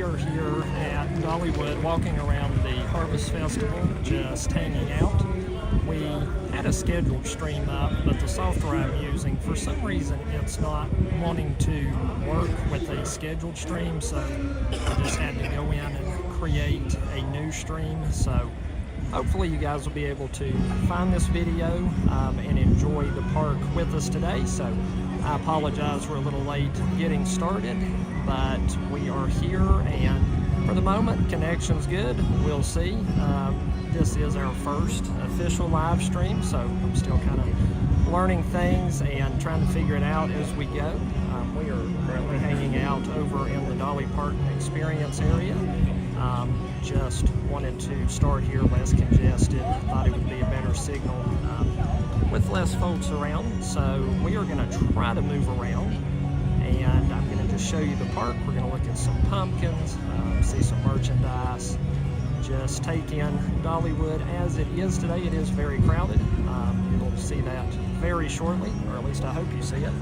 we are here at Dollywood walking around the Harvest Festival, just hanging out. We had a scheduled stream up, but the software I'm using, for some reason, it's not wanting to work with a scheduled stream, so I just had to go in and create a new stream. So hopefully you guys will be able to find this video and enjoy the park with us today. So I apologize we're a little late getting started, but we are here, and for the moment, connection's good. We'll see. This is our first official live stream, so I'm still kind of learning things and trying to figure it out as we go. We are currently hanging out over in the Dolly Park Experience area. Just wanted to start here less congested. Thought it would be a better signal with less folks around. So we are going to try to move around, and I'm going to just show you the park. We're going to look at some pumpkins, see some merchandise, just take in Dollywood as it is today. It is very crowded. You'll see that very shortly, or at least I hope you see it.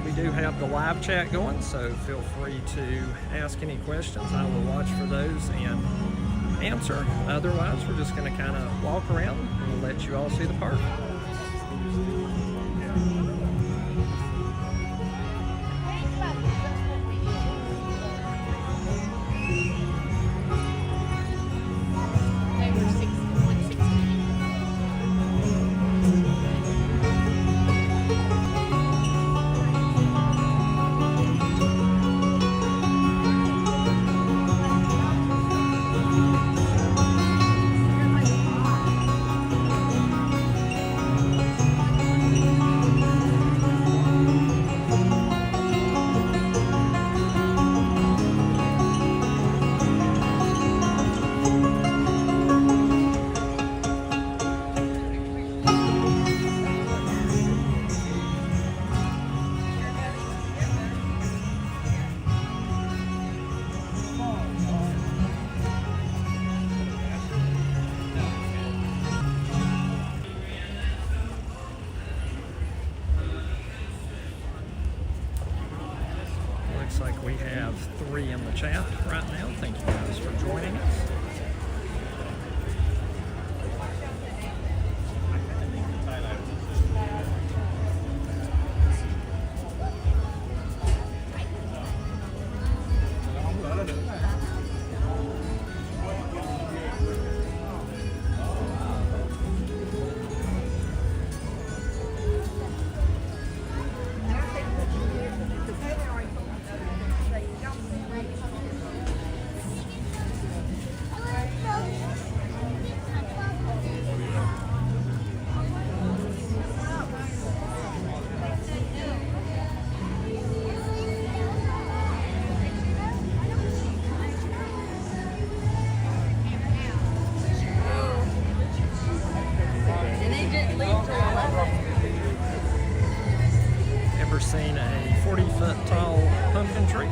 We do have the live chat going, so feel free to ask any questions. I will watch for those and answer. Otherwise, we're just going to kind of walk around and let you all see the park. Looks like we have 3 in the chat right now. Thank you guys for joining us. Ever seen a 40-foot tall pumpkin tree?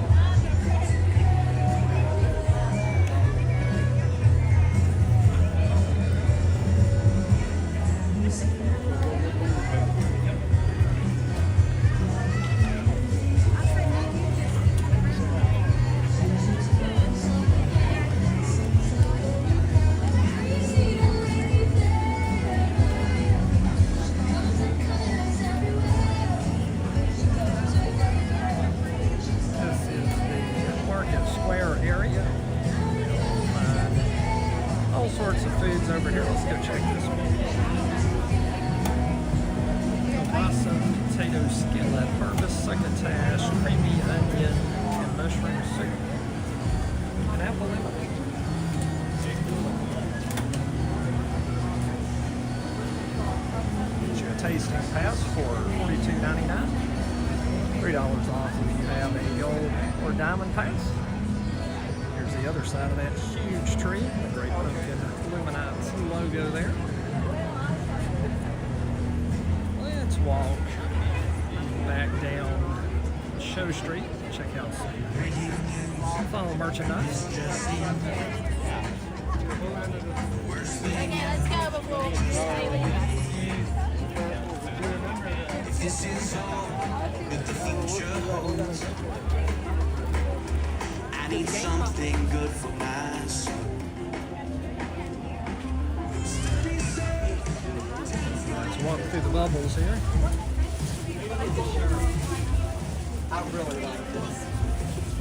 Area. All sorts of foods over here. Let's go check this one. Kielbasa, potato skillet, harvest succotash, creamy onion, and mushroom soup. And apple lemonade. Get you a tasting pass for $42.99. $3 off if you have a gold or diamond pass. The other side of that huge tree, the Great Pumpkin Illuminati logo there. Let's walk back down Show Street, check out some fall merchandise. Okay, let's go before This is all that the future holds. need something good for my soul. Let's walk through the bubbles here. I really like this.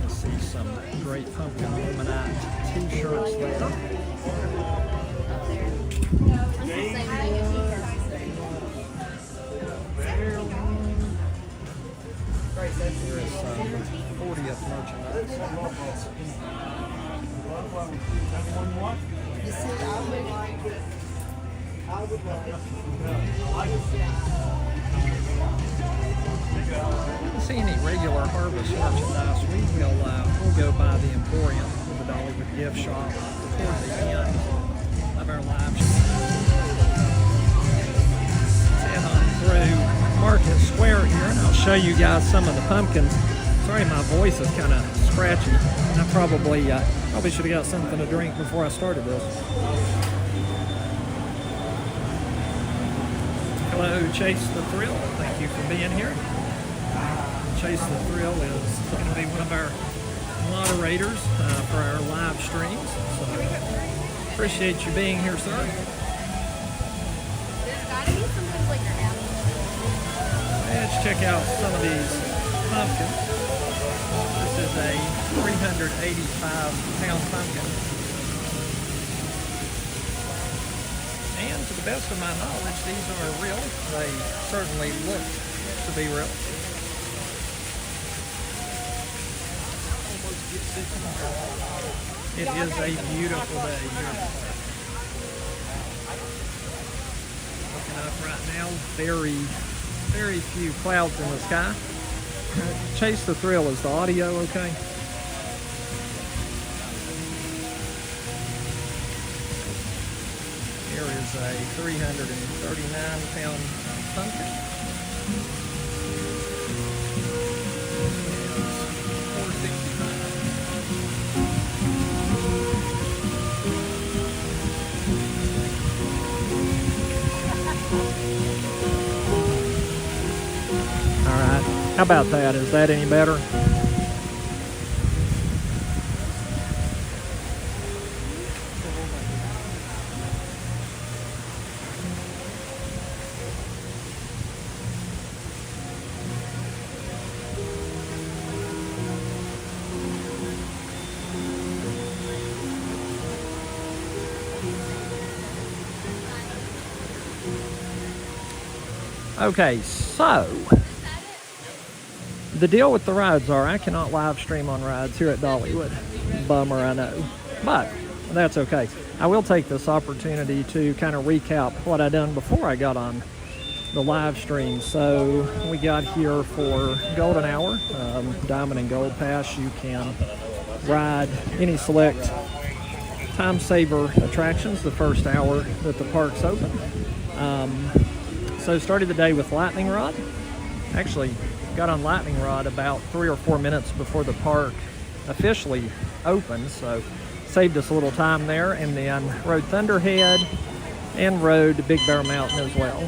See some great pumpkin illuminati t-shirts there. Here is some 40th merchandise. You see, I would See any regular harvest merchandise, we'll go by the Emporium, the Dollywood gift shop, toward the end of our live stream. Head on through Market Square here, and I'll show you guys some of the pumpkins. Sorry, my voice is kind of scratchy. I probably should have got something to drink before I started this. Hello, Chase the Thrill. Thank you for being here. Chase the Thrill is going to be one of our moderators for our live streams. So appreciate you being here, sir. There's gotta be some good liquor now. Let's check out some of these pumpkins. This is a 385-pound pumpkin. And to the best of my knowledge, these are real. They certainly look to be real. It is a beautiful day here. Looking up right now, very few clouds in the sky. Chase the Thrill, is the audio okay? Here is a 339-pound pumpkin. How about that? Is that any better? Okay, so the deal with the rides are I cannot live stream on rides here at Dollywood. Bummer, I know. But that's okay. I will take this opportunity to kind of recap what I done before I got on the live stream. So we got here for Golden Hour, Diamond and Gold Pass. You can ride any select time saver attractions the first hour that the park's open. So started the day with Lightning Rod. Actually, got on Lightning Rod about 3 or 4 minutes before the park officially opened, so saved us a little time there, and then rode Thunderhead and rode Big Bear Mountain as well.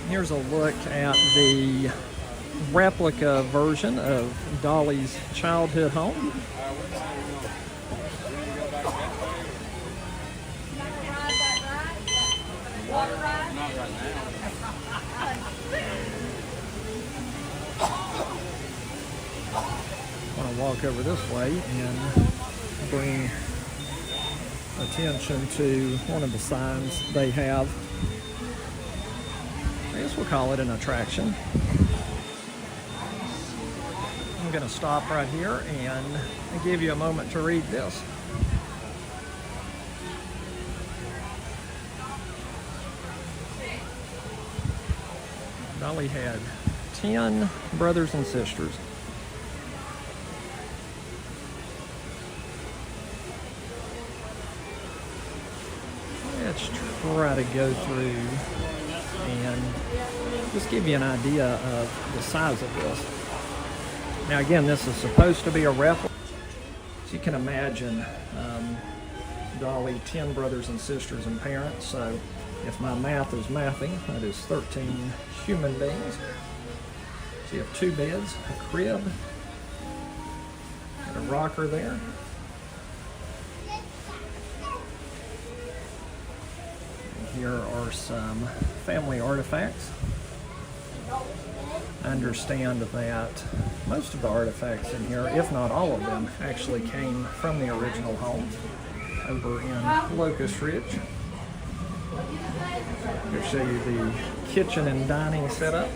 Here's a look at the replica version of Dolly's childhood home. I want to walk over this way and bring attention to one of the signs they have. I guess we'll call it an attraction. I'm going to stop right here and give you a moment to read this. Dolly had 10 brothers and sisters. Let's try to go through and just give you an idea of the size of this. Now again, this is supposed to be a replica. As you can imagine, Dolly, 10 brothers and sisters and parents, so if my math is mathing, that is 13 human beings. So you have 2 beds, a crib, and a rocker there. And here are some family artifacts. I understand that most of the artifacts in here, if not all of them, actually came from the original home over in Locust Ridge. I'll show you the kitchen and dining setup.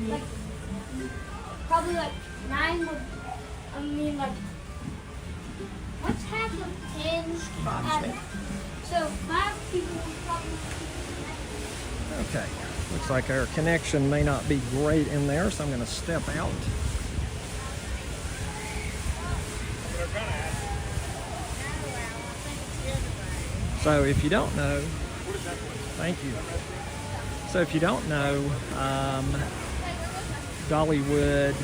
Like, probably like 9 would, I mean like, what's half of 10? So 5 people would probably. Okay, looks like our connection may not be great in there, so I'm going to step out. So if you don't know, thank you. So if you don't know, Dollywood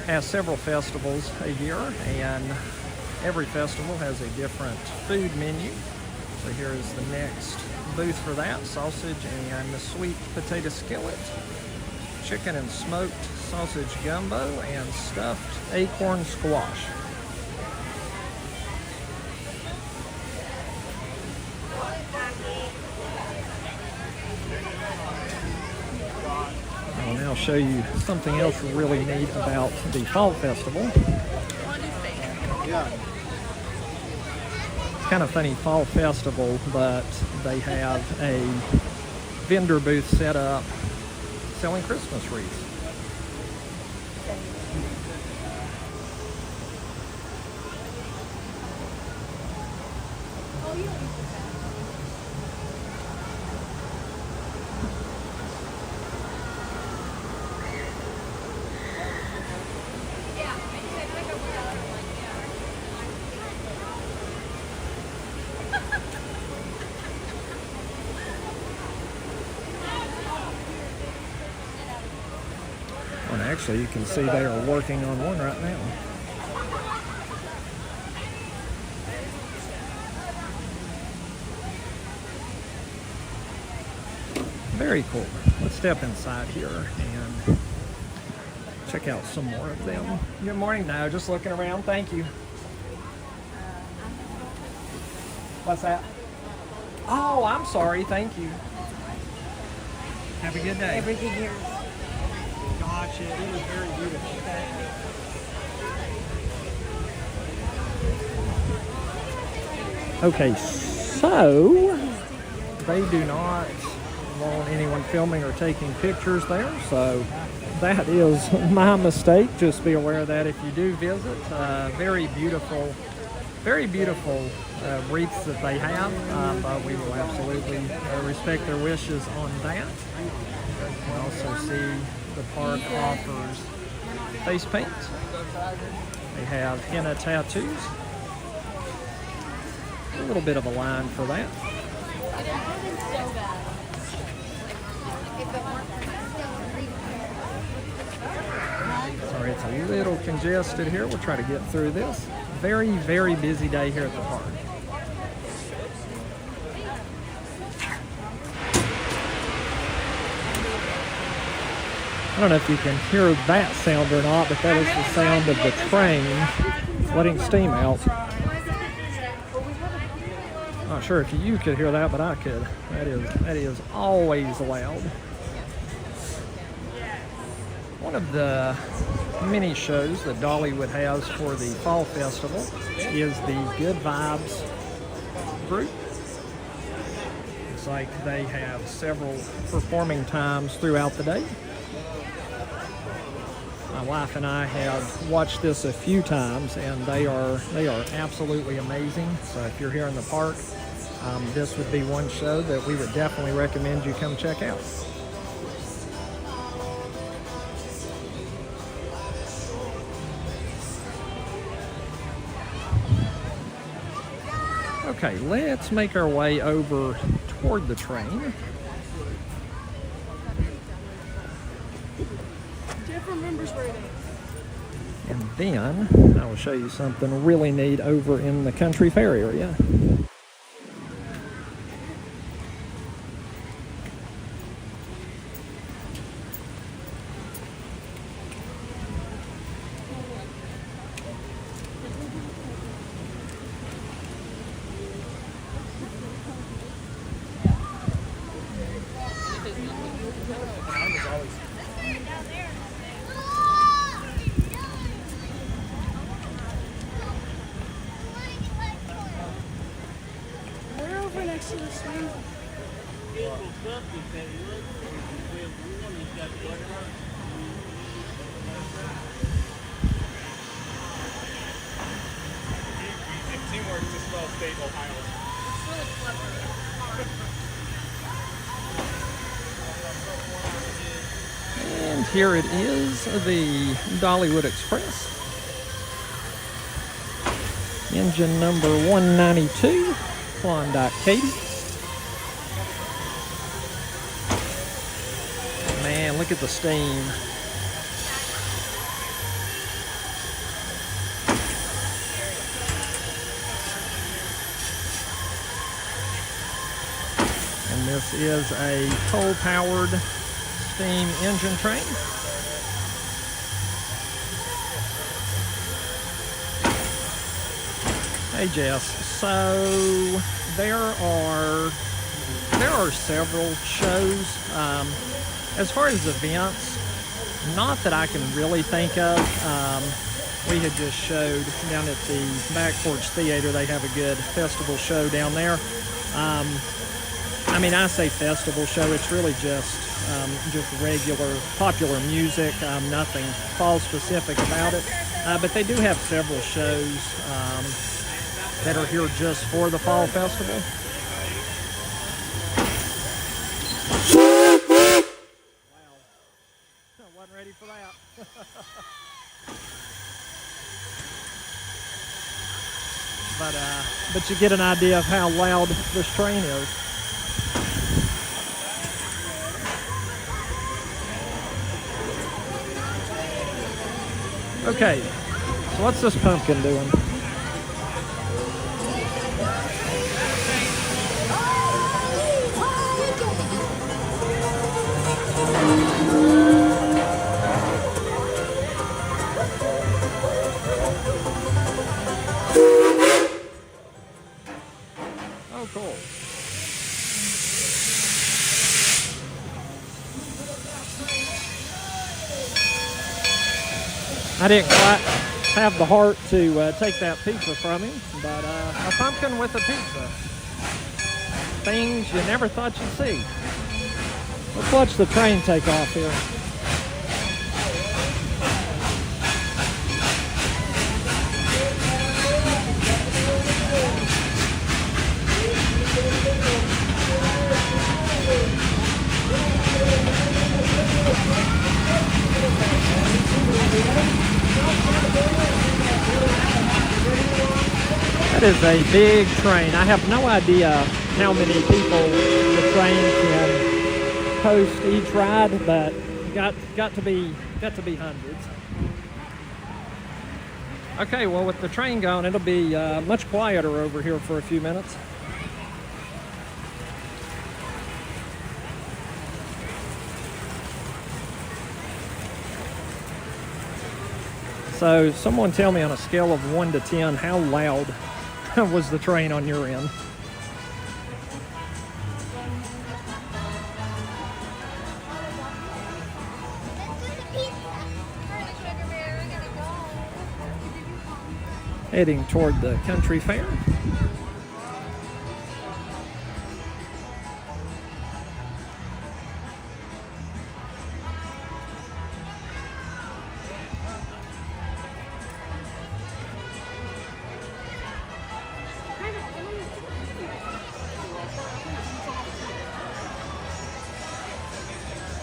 has several festivals a year, and every festival has a different food menu. So here is the next booth for that: sausage and the sweet potato skillet, chicken and smoked sausage gumbo, and stuffed acorn squash. I'll now show you something else really neat about the Fall Festival. It's kind of funny, Fall Festival, but they have a vendor booth set up selling Christmas wreaths. And actually, you can see they are working on one right now. Very cool. Let's step inside here and check out some more of them. Good morning. No, just looking around. Thank you. What's that? Oh, I'm sorry. Thank you. Have a good day. Everything here. Gotcha. It was very beautiful. Okay, so they do not want anyone filming or taking pictures there, so that is my mistake. Just be aware of that if you do visit. Very beautiful wreaths that they have, but we will absolutely respect their wishes on that. You can also see the park offers face paint. They have henna tattoos. A little bit of a line for that. Sorry, it's a little congested here. We'll try to get through this. Very, very busy day here at the park. I don't know if you can hear that sound or not, but that is the sound of the train letting steam out. Not sure if you could hear that, but I could. That is always loud. One of the mini shows that Dollywood has for the Fall Festival is the Good Vibes group. It's like they have several performing times throughout the day. My wife and I have watched this a few times, and they are absolutely amazing. So if you're here in the park, this would be one show that we would definitely recommend you come check out. Okay, let's make our way over toward the train. Jeff remembers where it is. And then I will show you something really neat over in the country fair area. We're over next to the swing. Teamwork to spell state Ohio. And here it is, the Dollywood Express. Engine number 192, Klondike Katy. Man, look at the steam. And this is a coal-powered steam engine train. Hey Jess, so there are several shows. As far as events, not that I can really think of. We had just showed down at the Back Porch Theater. They have a good festival show down there. I mean, I say festival show. It's really just regular popular music. Nothing fall specific about it. But they do have several shows that are here just for the fall festival. Wow. I wasn't ready for that. But you get an idea of how loud this train is. Okay, so what's this pumpkin doing? Oh, cool. I didn't quite have the heart to take that pizza from him, but a pumpkin with a pizza. Things you never thought you'd see. Let's watch the train take off here. That is a big train. I have no idea how many people the train can host each ride, but got to be hundreds. Okay, well with the train gone, it'll be much quieter over here for a few minutes. So someone tell me on a scale of 1 to 10, how loud was the train on your end? Heading toward the country fair.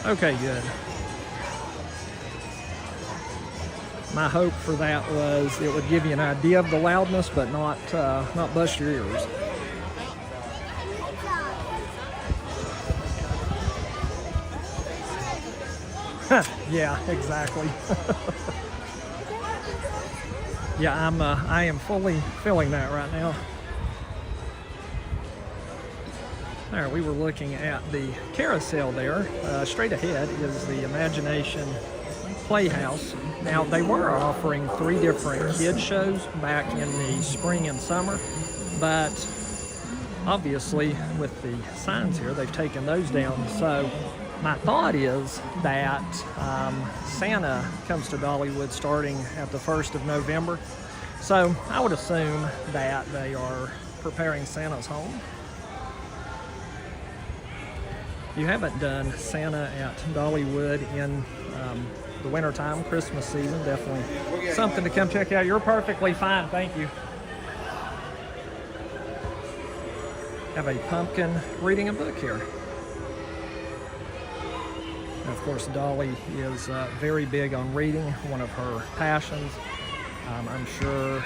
Okay, good. My hope for that was it would give you an idea of the loudness, but not bust your ears. Yeah, exactly. Yeah, I am fully feeling that right now. All right, we were looking at the carousel there. Straight ahead is the Imagination Playhouse. Now, they were offering 3 different kids shows back in the spring and summer, but obviously with the signs here, they've taken those down. So my thought is that Santa comes to Dollywood starting at the 1st of November. So I would assume that they are preparing Santa's home. You haven't done Santa at Dollywood in the wintertime, Christmas season, definitely something to come check out. You're perfectly fine, thank you. Have a pumpkin reading a book here. And of course, Dolly is very big on reading, one of her passions. I'm sure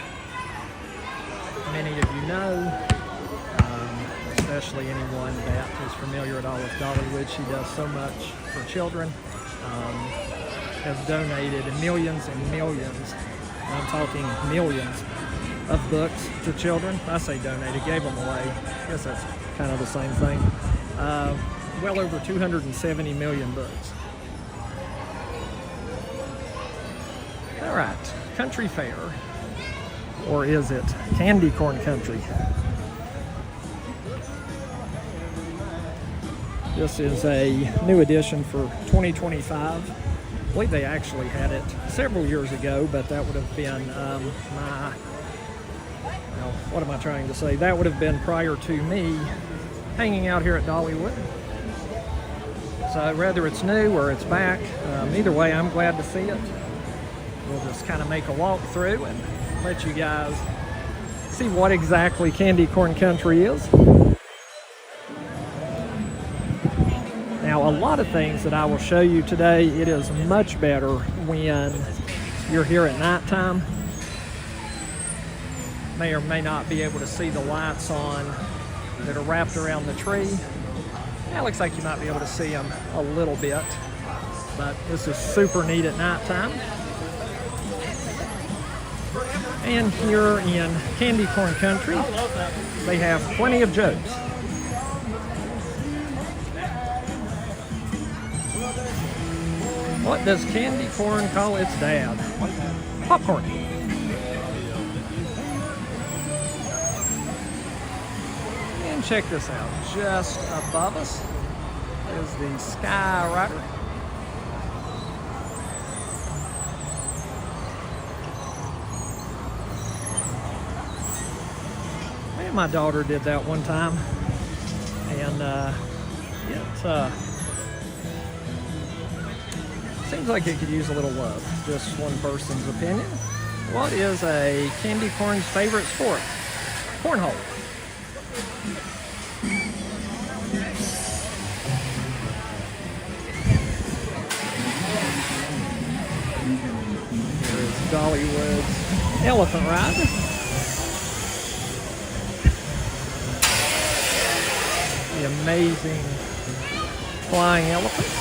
many of you know, especially anyone that is familiar at all with Dollywood. She does so much for children, has donated millions and millions, I'm talking millions, of books to children. I say donated, gave them away. I guess that's kind of the same thing. Well over 270 million books. All right, country fair, or is it candy corn country? This is a new edition for 2025. I believe they actually had it several years ago, but that would have been what am I trying to say? That would have been prior to me hanging out here at Dollywood. So whether it's new or it's back, either way, I'm glad to see it. We'll just kind of make a walk through and let you guys see what exactly candy corn country is. Now, a lot of things that I will show you today, it is much better when you're here at nighttime. May or may not be able to see the lights on that are wrapped around the tree. Yeah, it looks like you might be able to see them a little bit, but this is super neat at nighttime. And here in candy corn country, they have plenty of jokes. What does candy corn call its dad? Popcorn. And check this out. Just above us is the Sky Rider. And my daughter did that one time. And seems like it could use a little love. Just one person's opinion. What is a candy corn's favorite sport? Cornhole. Here's Dollywood's elephant ride. The amazing flying elephant.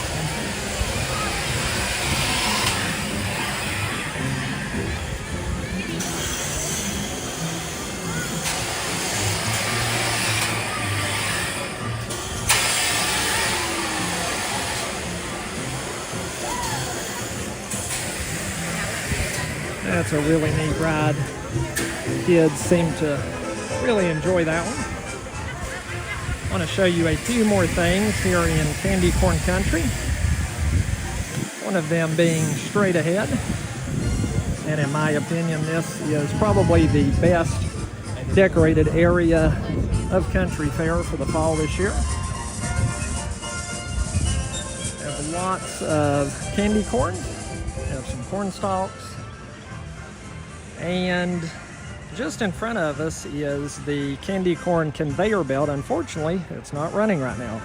That's a really neat ride. Kids seem to really enjoy that one. I want to show you a few more things here in candy corn country. One of them being straight ahead. And in my opinion, this is probably the best decorated area of country fair for the fall this year. Have lots of candy corn. Have some corn stalks. And just in front of us is the candy corn conveyor belt. Unfortunately, it's not running right now.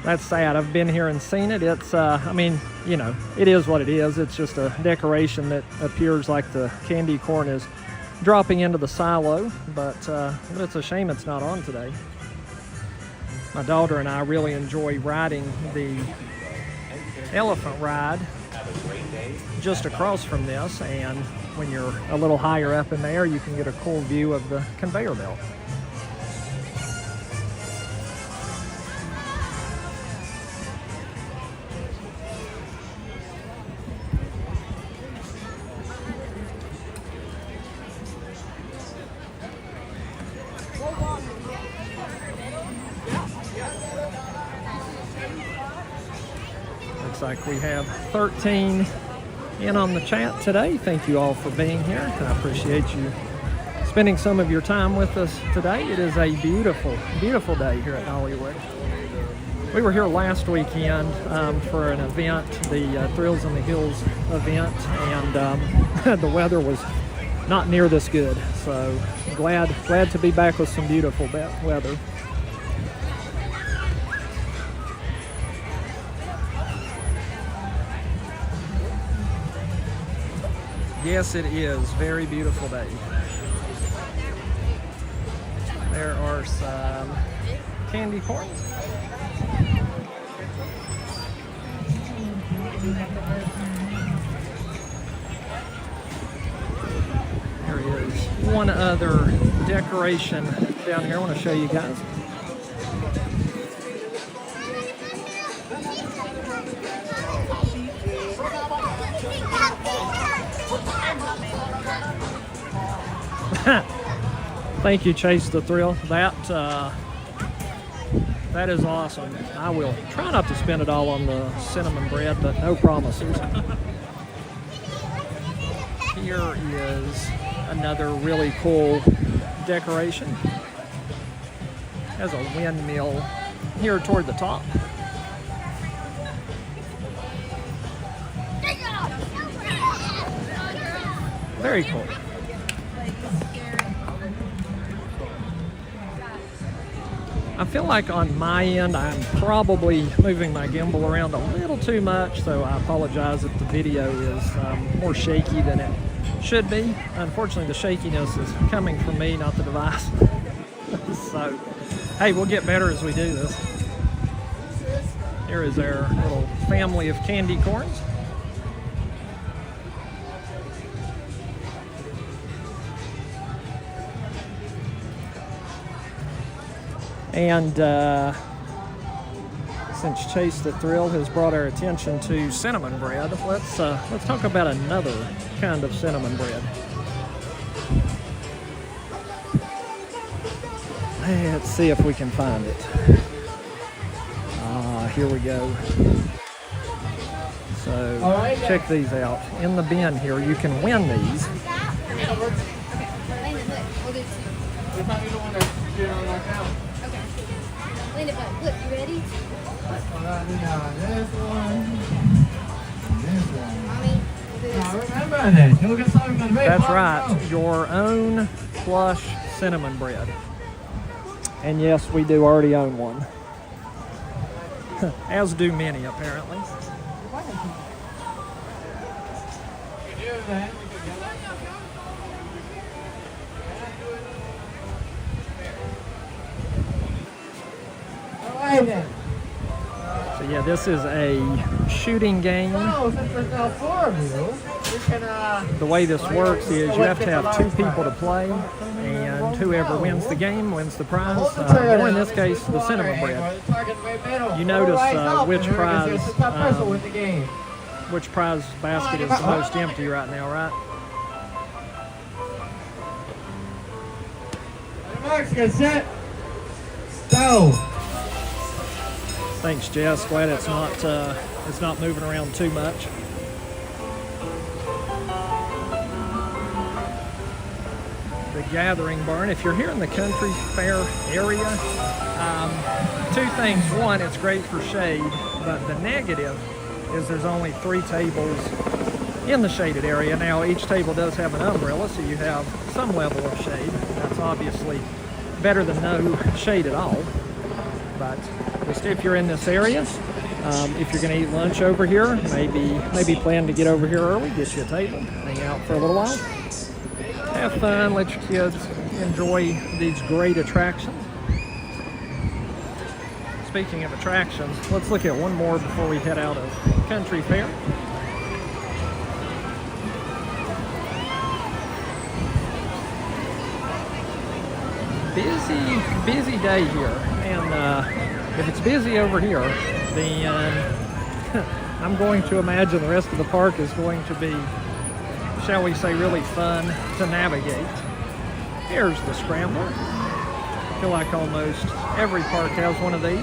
That's sad. I've been here and seen it. It's, I mean, you know, it is what it is. It's just a decoration that appears like the candy corn is dropping into the silo, but it's a shame it's not on today. My daughter and I really enjoy riding the elephant ride just across from this, and when you're a little higher up in the air, you can get a cool view of the conveyor belt. Looks like we have 13 in on the chat today. Thank you all for being here. I appreciate you spending some of your time with us today. It is a beautiful, beautiful day here at Dollywood. We were here last weekend for an event, the Thrills in the Hills event, and the weather was not near this good. So glad to be back with some beautiful weather. Yes, it is. Very beautiful day. There are some candy corns. There is one other decoration down here I want to show you guys. Thank you, Chase the Thrill. That is awesome. I will try not to spend it all on the cinnamon bread, but no promises. Here is another really cool decoration. Has a windmill here toward the top. Very cool. I feel like on my end, I'm probably moving my gimbal around a little too much, so I apologize if the video is more shaky than it should be. Unfortunately, the shakiness is coming from me, not the device. So, hey, we'll get better as we do this. Here is our little family of candy corns. And since Chase the Thrill has brought our attention to cinnamon bread, let's talk about another kind of cinnamon bread. Let's see if we can find it. Here we go. So check these out. In the bin here, you can win these. Look, you ready? This one. Mommy, Remember that. You'll get something to make. That's right, your own plush cinnamon bread. And yes, we do already own one. As do many, apparently. So yeah, this is a shooting game. Oh, since there's now 4 of you, you can, The way this works is you have to have 2 people to play, and whoever wins the game wins the prize, or in this case, the cinnamon bread. You notice which prize basket is the most empty right now, right? Marks, get set, go. Thanks, Jess. Glad it's not moving around too much. The Gathering Barn. If you're here in the country fair area, 2 things. One, it's great for shade, but the negative is there's only 3 tables in the shaded area. Now, each table does have an umbrella, so you have some level of shade. That's obviously better than no shade at all. But just if you're in this area, if you're going to eat lunch over here, maybe plan to get over here early, get you a table, hang out for a little while, have fun, let your kids enjoy these great attractions. Speaking of attractions, let's look at one more before we head out of Country Fair. busy day here, and if it's busy over here, then I'm going to imagine the rest of the park is going to be, shall we say, really fun to navigate. Here's the Scrambler. I feel like almost every park has one of these,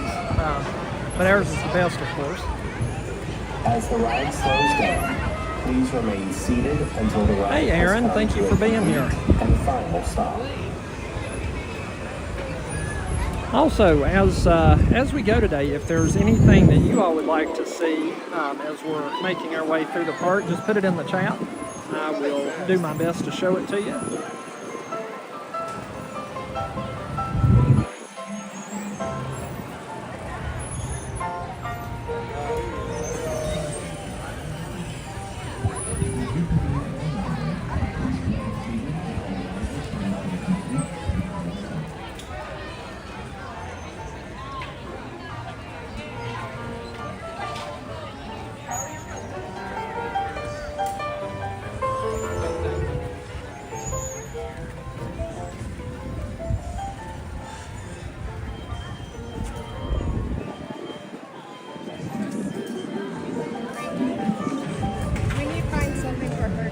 but ours is the best, of course. As the ride slows down, please remain seated until the ride Hey Aaron, thank you for being here. And final stop. Also, as we go today, if there's anything that you all would like to see as we're making our way through the park, just put it in the chat. I will do my best to show it to you. We need to find something for her.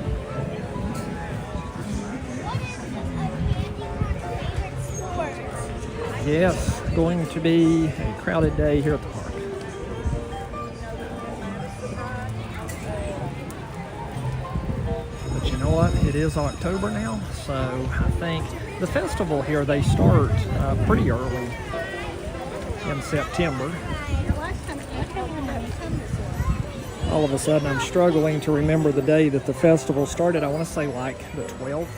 Yes, going to be a crowded day here at the park. But you know what? It is October now, so I think the festival here, they start pretty early in September. All of a sudden, I'm struggling to remember the day that the festival started. I want to say like the 12th.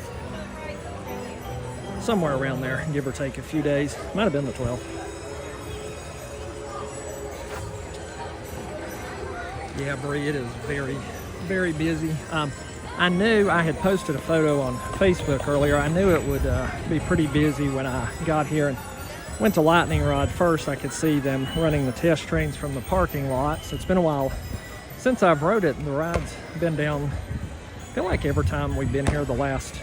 Somewhere around there, give or take a few days. Might have been the 12th. Yeah, Bree, it is very, very busy. I knew I had posted a photo on Facebook earlier. I knew it would be pretty busy when I got here and went to Lightning Rod first. I could see them running the test trains from the parking lot. So it's been a while since I've rode it, and the ride's been down, I feel like every time we've been here the last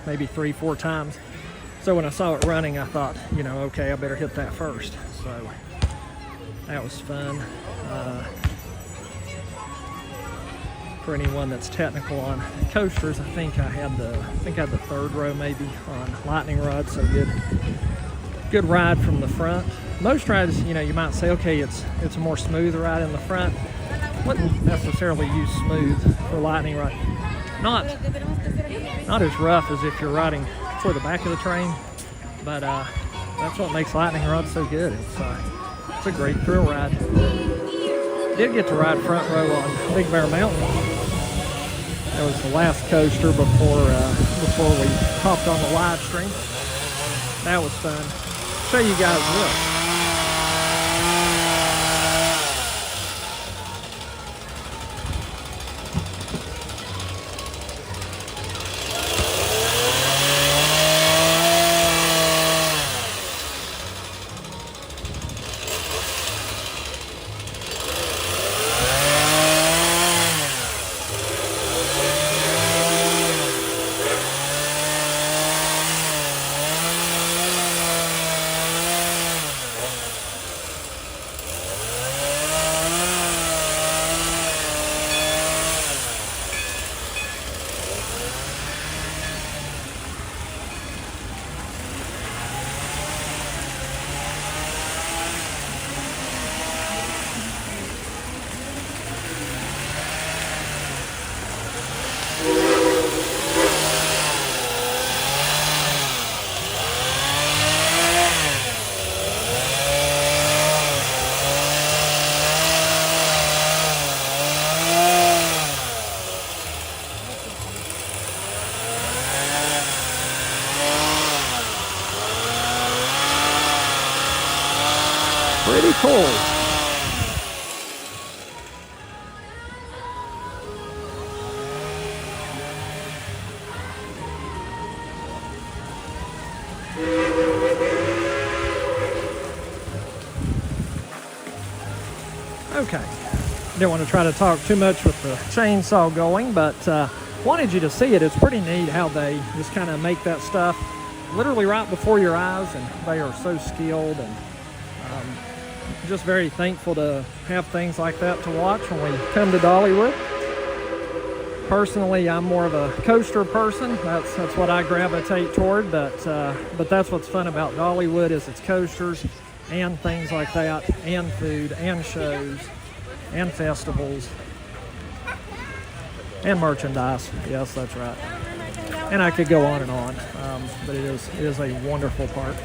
maybe three, 4 times. So when I saw it running, I thought, you know, okay, I better hit that first. So that was fun. For anyone that's technical on coasters, I think I had the third row maybe on Lightning Rod. So good ride from the front. Most rides, you know, you might say, okay, it's a more smooth ride in the front. Wouldn't necessarily use smooth for Lightning Rod. Not as rough as if you're riding toward the back of the train, but that's what makes Lightning Rod so good. It's a great thrill ride. Did get to ride front row on Big Bear Mountain. That was the last coaster before we hopped on the live stream. That was fun. Show you guys this. Pretty cool. Okay, didn't want to try to talk too much with the chainsaw going, but wanted you to see it. It's pretty neat how they just kind of make that stuff literally right before your eyes, and they are so skilled, and just very thankful to have things like that to watch when we come to Dollywood. Personally, I'm more of a coaster person. That's what I gravitate toward, but that's what's fun about Dollywood is its coasters and things like that, and food, and shows, and festivals, and merchandise. Yes, that's right. And I could go on and on, but it is a wonderful park.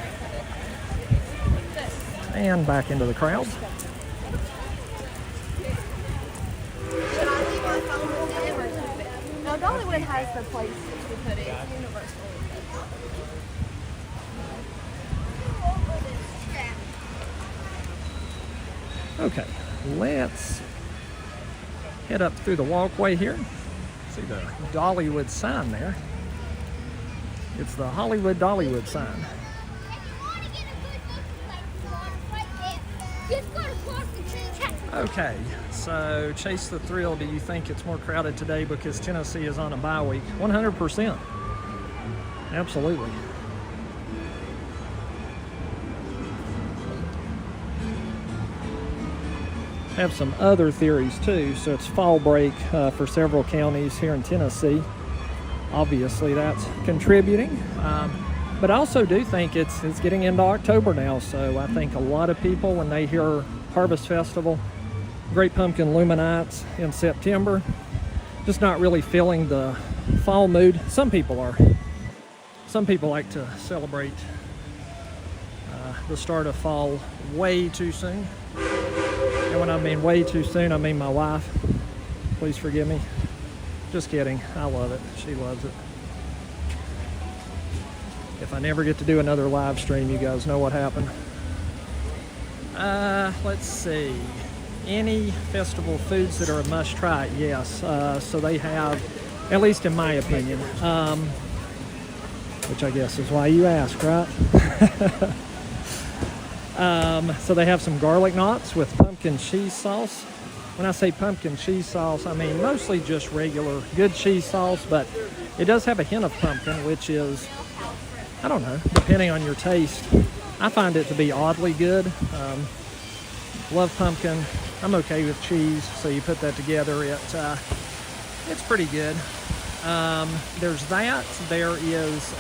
And back into the crowd. Should I leave my phone with them or keep it? No, Dollywood has the place to put it. Universal. Okay, let's head up through the walkway here. See the Dollywood sign there. It's the Hollywood Dollywood sign. Okay, so Chase the Thrill, do you think it's more crowded today because Tennessee is on a bye week? 100%. Absolutely. Have some other theories too. So it's fall break for several counties here in Tennessee. Obviously that's contributing. But I also do think it's getting into October now. So I think a lot of people, when they hear Harvest Festival, Great Pumpkin Luminites in September, just not really feeling the fall mood. Some people are. Some people like to celebrate the start of fall way too soon. And when I mean way too soon, I mean my wife. Please forgive me. Just kidding. I love it. She loves it. If I never get to do another live stream, you guys know what happened. Let's see. Any festival foods that are a must try? Yes. So they have, at least in my opinion, which I guess is why you asked, right? So they have some garlic knots with pumpkin cheese sauce. When I say pumpkin cheese sauce, I mean mostly just regular good cheese sauce, but it does have a hint of pumpkin, which is, I don't know, depending on your taste. I find it to be oddly good. Love pumpkin. I'm okay with cheese, so you put that together. It's pretty good. There's that. There is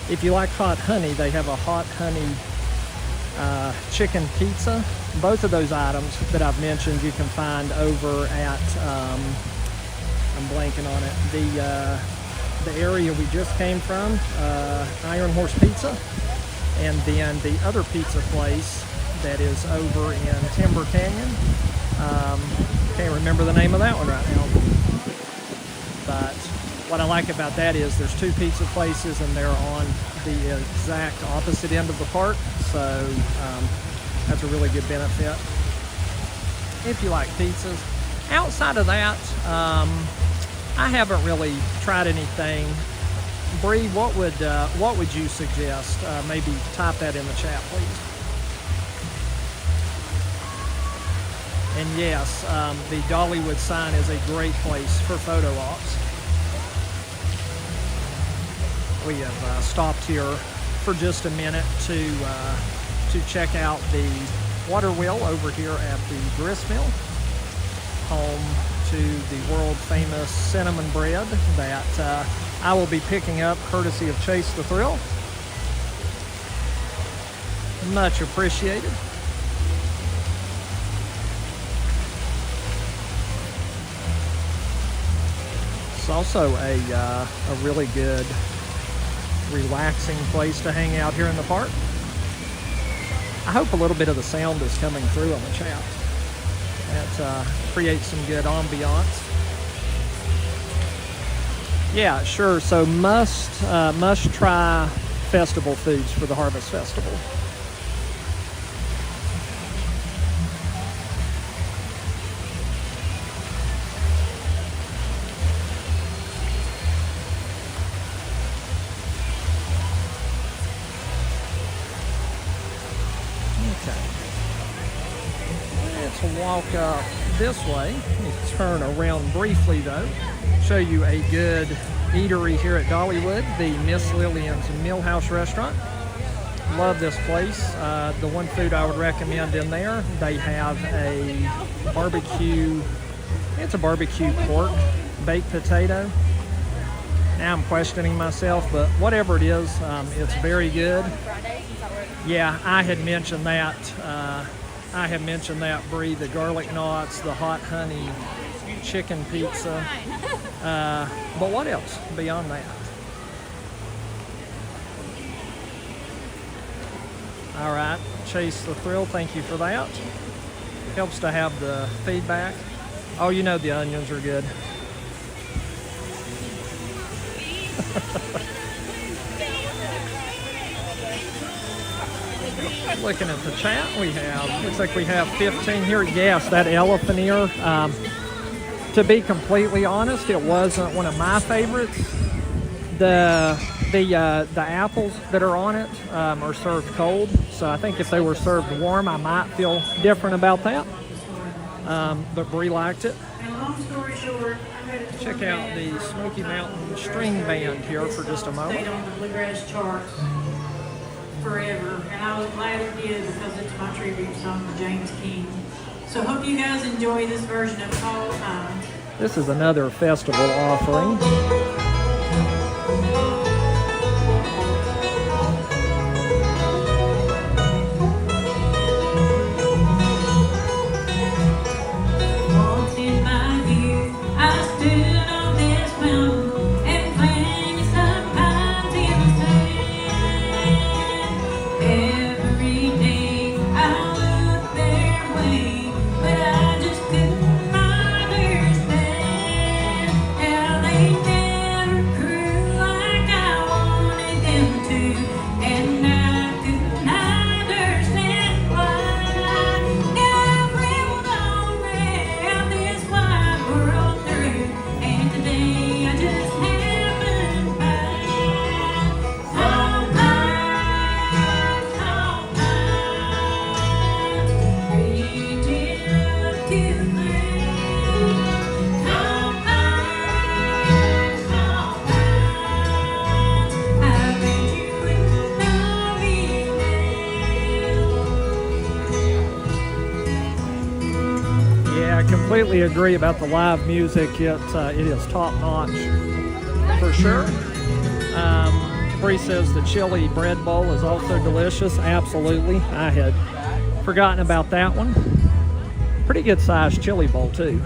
if you like hot honey, they have a hot honey chicken pizza. Both of those items that I've mentioned you can find over at, I'm blanking on it, the area we just came from, Iron Horse Pizza, and then the other pizza place that is over in Timber Canyon. Can't remember the name of that one right now. But what I like about that is there's two pizza places and they're on the exact opposite end of the park. So that's a really good benefit if you like pizzas. Outside of that, I haven't really tried anything. Bree, what would you suggest? Maybe type that in the chat, please. And yes, the Dollywood sign is a great place for photo ops. We have stopped here for just a minute to check out the water wheel over here at the grist mill, home to the world famous cinnamon bread that I will be picking up courtesy of Chase the Thrill. Much appreciated. It's also a really good, relaxing place to hang out here in the park. I hope a little bit of the sound is coming through on the chat. That creates some good ambiance. Yeah, sure. So must try festival foods for the Harvest Festival. Walk up this way. Let me turn around briefly though, show you a good eatery here at Dollywood, the Miss Lillian's Millhouse Restaurant. Love this place. The one food I would recommend in there, they have a barbecue, it's a barbecue pork baked potato. Now I'm questioning myself, but whatever it is, it's very good. Yeah, I had mentioned that. Bree, the garlic knots, the hot honey chicken pizza. But what else beyond that? All right, Chase the Thrill, thank you for that. Helps to have the feedback. Oh, you know the onions are good. Looking at the chat, looks like we have 15 here. Yes, that elephant ear. To be completely honest, it wasn't one of my favorites. The apples that are on it are served cold, so I think if they were served warm, I might feel different about that. But Bree liked it. Long story short, Check out the Smoky Mountain String Band here for just a moment. stayed on the bluegrass charts forever, and I was glad it did because it's my tribute song to James King. So hope you guys enjoy this version of Call Time. This is another festival offering. Once in my youth, I stood on this mountain and planted some pines in the sand. Every day I looked their way, but I just couldn't understand how they never grew like I wanted them to, and I couldn't understand why. Now I've rambled on round this wide world through, and today I just happened by. Tall pines, reaching up to the ground. Tall pines, I bet you wouldn't know me now. Yeah, I completely agree about the live music. It is top notch for sure. Bree says the chili bread bowl is also delicious. Absolutely. I had forgotten about that one. Pretty good sized chili bowl too.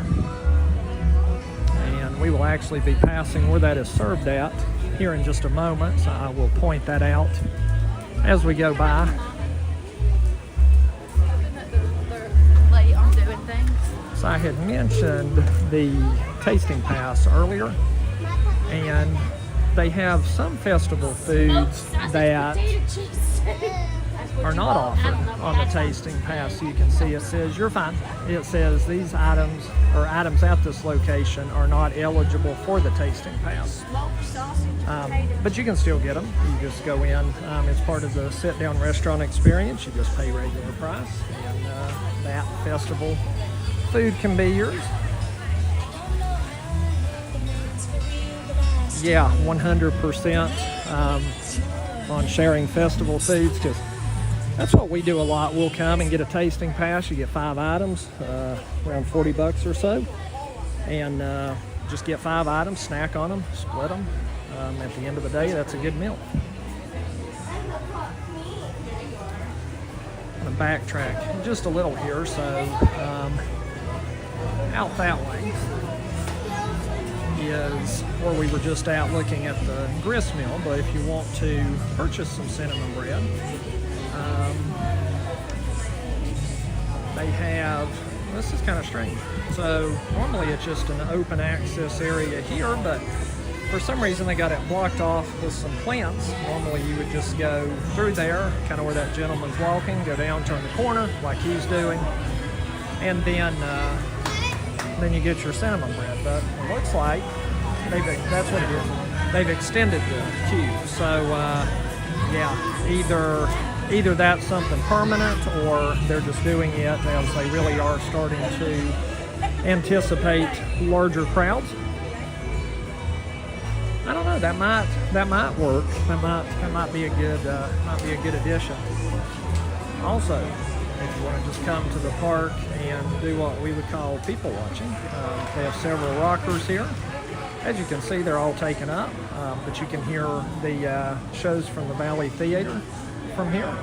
And we will actually be passing where that is served at here in just a moment, so I will point that out as we go by. They're late on doing things. So I had mentioned the tasting pass earlier, and they have some festival foods that are not offered on the tasting pass. You can see it says, you're fine. It says these items or items at this location are not eligible for the tasting pass. But you can still get them. You just go in. It's part of the sit-down restaurant experience. You just pay regular price, and that festival food can be yours. Yeah, 100% on sharing festival foods, because that's what we do a lot. We'll come and get a tasting pass. You get 5 items, around $40 or so, and just get 5 items, snack on them, split them. At the end of the day, that's a good meal. I'm going to backtrack just a little here, so out that way is where we were just out looking at the grist mill. But if you want to purchase some cinnamon bread, they have, this is kind of strange. So normally it's just an open access area here, but for some reason they got it blocked off with some plants. Normally you would just go through there, kind of where that gentleman's walking, go down, turn the corner like he's doing, and then you get your cinnamon bread. But it looks like that's what it is. They've extended the queue. So yeah, either that's something permanent, or they're just doing it as they really are starting to anticipate larger crowds. I don't know. That might work. That might be a good addition. Also, if you want to just come to the park and do what we would call people watching, they have several rockers here. As you can see, they're all taken up, but you can hear the shows from the Valley Theater from here,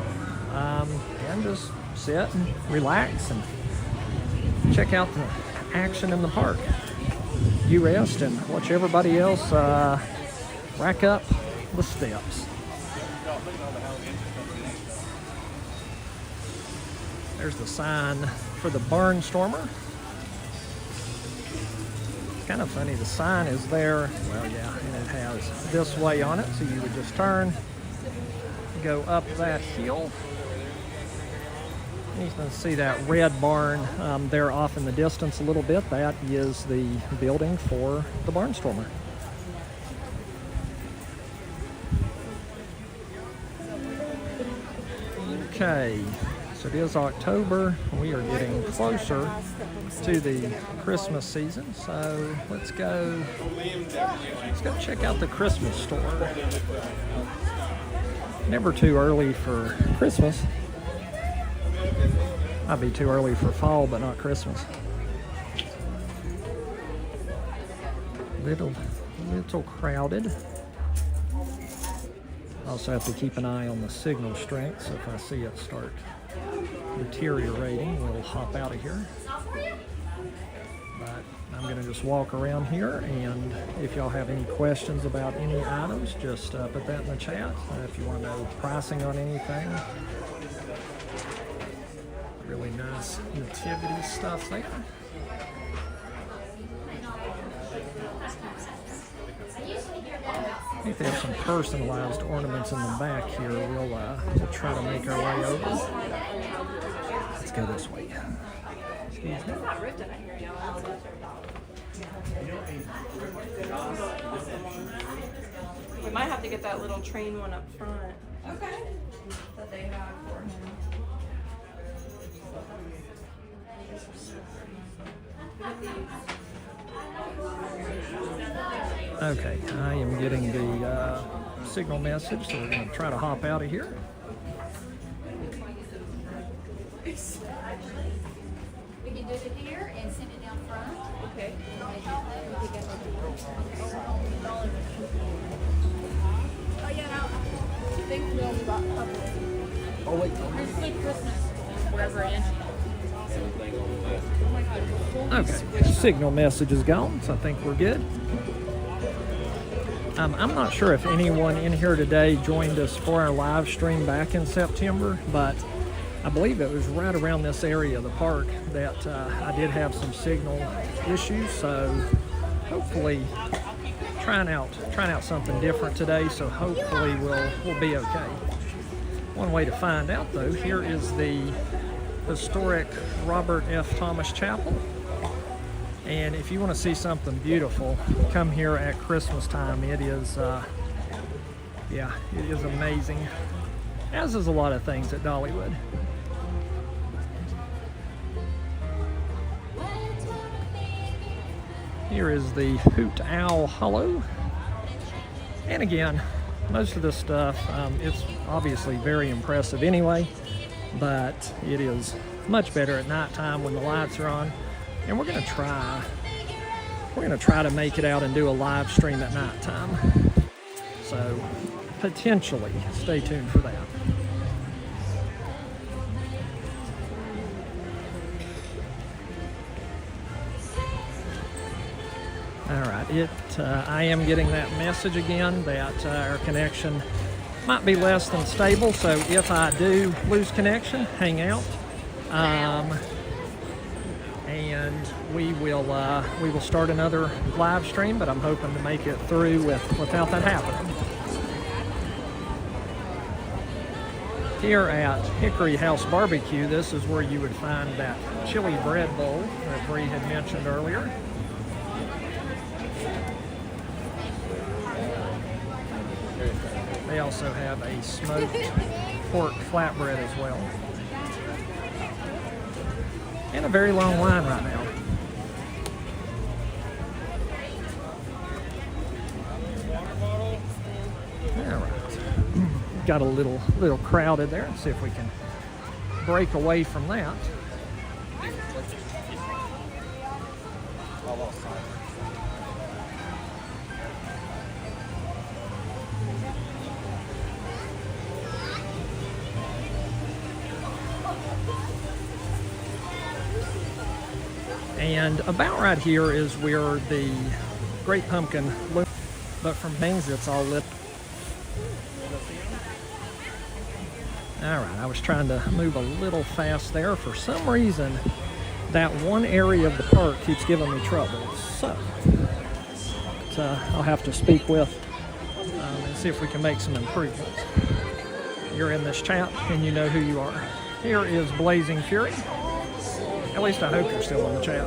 and just sit and relax and check out the action in the park. You rest and watch everybody else rack up the steps. There's the sign for the Barnstormer. It's kind of funny, the sign is there, well, yeah, and it has this way on it, so you would just turn, go up that hill. You can see that red barn there off in the distance a little bit. That is the building for the Barnstormer. Okay, so it is October. We are getting closer to the Christmas season, so let's go check out the Christmas store. Never too early for Christmas. Might be too early for fall, but not Christmas. Little crowded. Also have to keep an eye on the signal strength, so if I see it start deteriorating, we'll hop out of here. But I'm going to just walk around here, and if y'all have any questions about any items, just put that in the chat. If you want to know pricing on anything. Really nice nativity stuff there. I think they have some personalized ornaments in the back here. We'll try to make our way over. Let's go this way. Excuse me. We might have to get that little train one up front. Okay. That they have for him. Okay, I am getting the signal message, so we're going to try to hop out of here. We can do it here and send it down front. Okay. Oh yeah, no. I think we only got a couple. Oh wait. There's Christmas wherever it is. Okay, signal message is gone, so I think we're good. I'm not sure if anyone in here today joined us for our live stream back in September, but I believe it was right around this area of the park that I did have some signal issues, so hopefully trying out something different today, so hopefully we'll be okay. One way to find out though, here is the historic Robert F. Thomas Chapel. And if you want to see something beautiful, come here at Christmas time. It is, yeah, it is amazing, as is a lot of things at Dollywood. Here is the Hoot Owl Hollow. And again, most of this stuff, it's obviously very impressive anyway, but it is much better at nighttime when the lights are on. And we're gonna try to make it out and do a live stream at nighttime. So potentially, stay tuned for that. All right, I am getting that message again that our connection might be less than stable. So if I do lose connection, hang out. And we will start another live stream, but I'm hoping to make it through without that happening. Here at Hickory House Barbecue, this is where you would find that chili bread bowl that Bree had mentioned earlier. They also have a smoked pork flatbread as well. And a very long line right now. got a little crowded there. Let's see if we can break away from that. And about right here is where the Great Pumpkin looms, but from things it's all lit. All right, I was trying to move a little fast there. For some reason, that one area of the park keeps giving me trouble. So, I'll have to speak with and see if we can make some improvements. You're in this chat and you know who you are. Here is Blazing Fury. At least I hope you're still in the chat.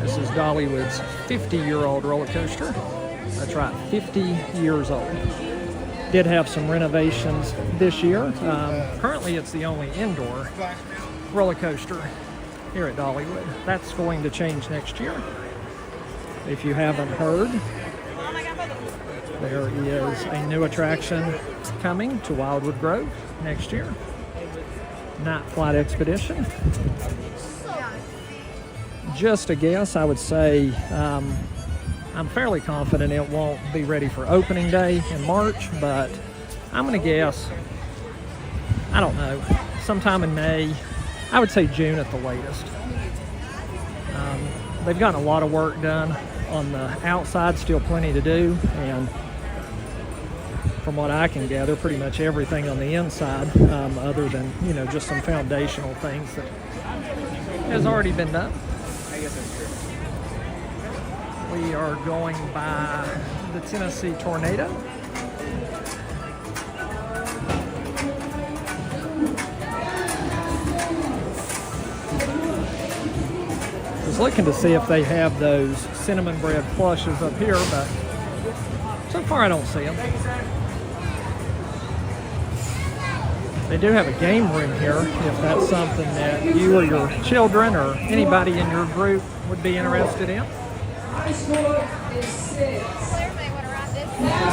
This is Dollywood's 50-year-old roller coaster. That's right, 50 years old. Did have some renovations this year. Currently, it's the only indoor roller coaster here at Dollywood. That's going to change next year. If you haven't heard, there is a new attraction coming to Wildwood Grove next year. Night Flight Expedition. Just a guess, I would say I'm fairly confident it won't be ready for opening day in March, but I'm going to guess, I don't know, sometime in May. I would say June at the latest. They've gotten a lot of work done on the outside, still plenty to do, and from what I can gather, pretty much everything on the inside, other than, you know, just some foundational things that has already been done. We are going by the Tennessee Tornado. I was looking to see if they have those cinnamon bread plushes up here, but so far I don't see them. They do have a game room here, if that's something that you or your children or anybody in your group would be interested in. Looks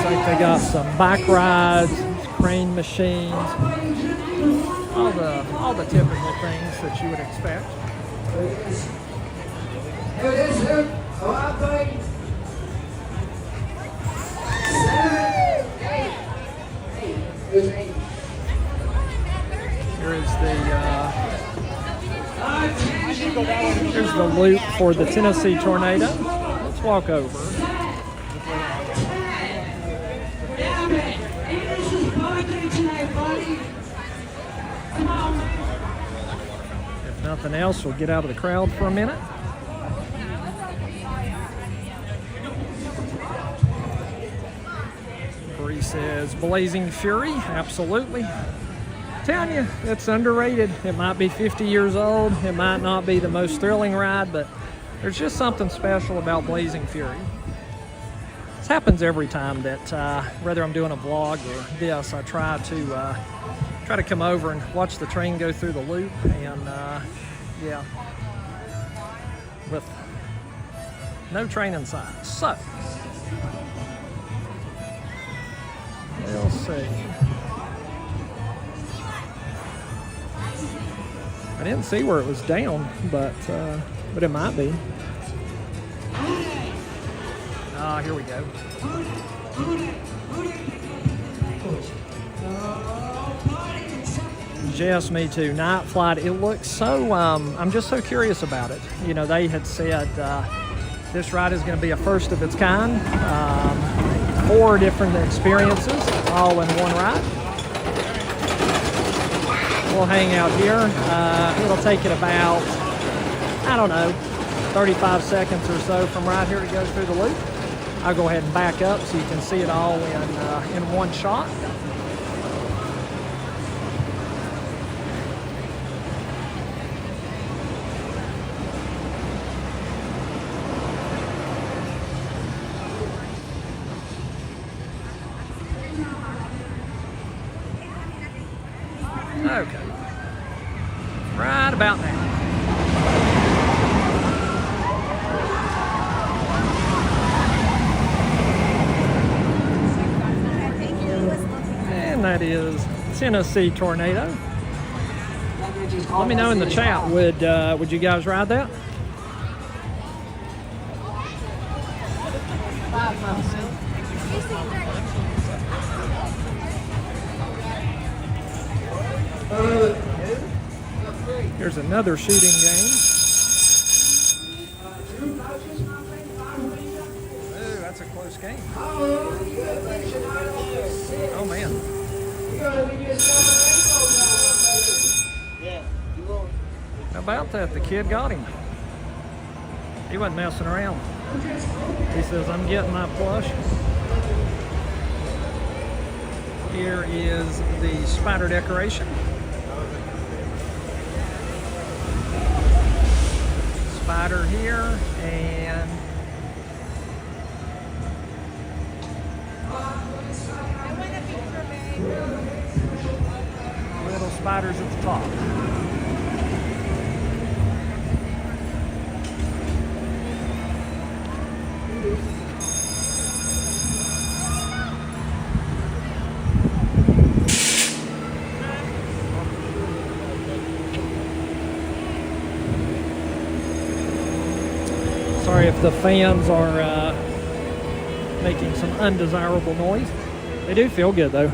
like they got some bike rides, crane machines, all the typical things that you would expect. Here's the loop for the Tennessee Tornado. Let's walk over. If nothing else, we'll get out of the crowd for a minute. Bree says, Blazing Fury, absolutely. Telling you, it's underrated. It might be 50 years old. It might not be the most thrilling ride, but there's just something special about Blazing Fury. This happens every time that whether I'm doing a vlog or this, I try to come over and watch the train go through the loop, and yeah, with no train in sight. So we'll see. I didn't see where it was down, but it might be. Here we go. Yes, me too. Night Flight. It looks so. I'm just so curious about it. You know, they had said this ride is going to be a first of its kind. 4 different experiences, all in one ride. We'll hang out here. It'll take it about, I don't know, 35 seconds or so from right here to go through the loop. I'll go ahead and back up so you can see it all in one shot. Okay, right about now. and that is Tennessee Tornado. Let me know in the chat, would you guys ride that? Here's another shooting game. Ooh, that's a close game. Oh man. How about that? The kid got him. He wasn't messing around. He says, I'm getting my plush. Here is the spider decoration. Spider here, and little spiders at the top. Sorry if the fans are making some undesirable noise. They do feel good though.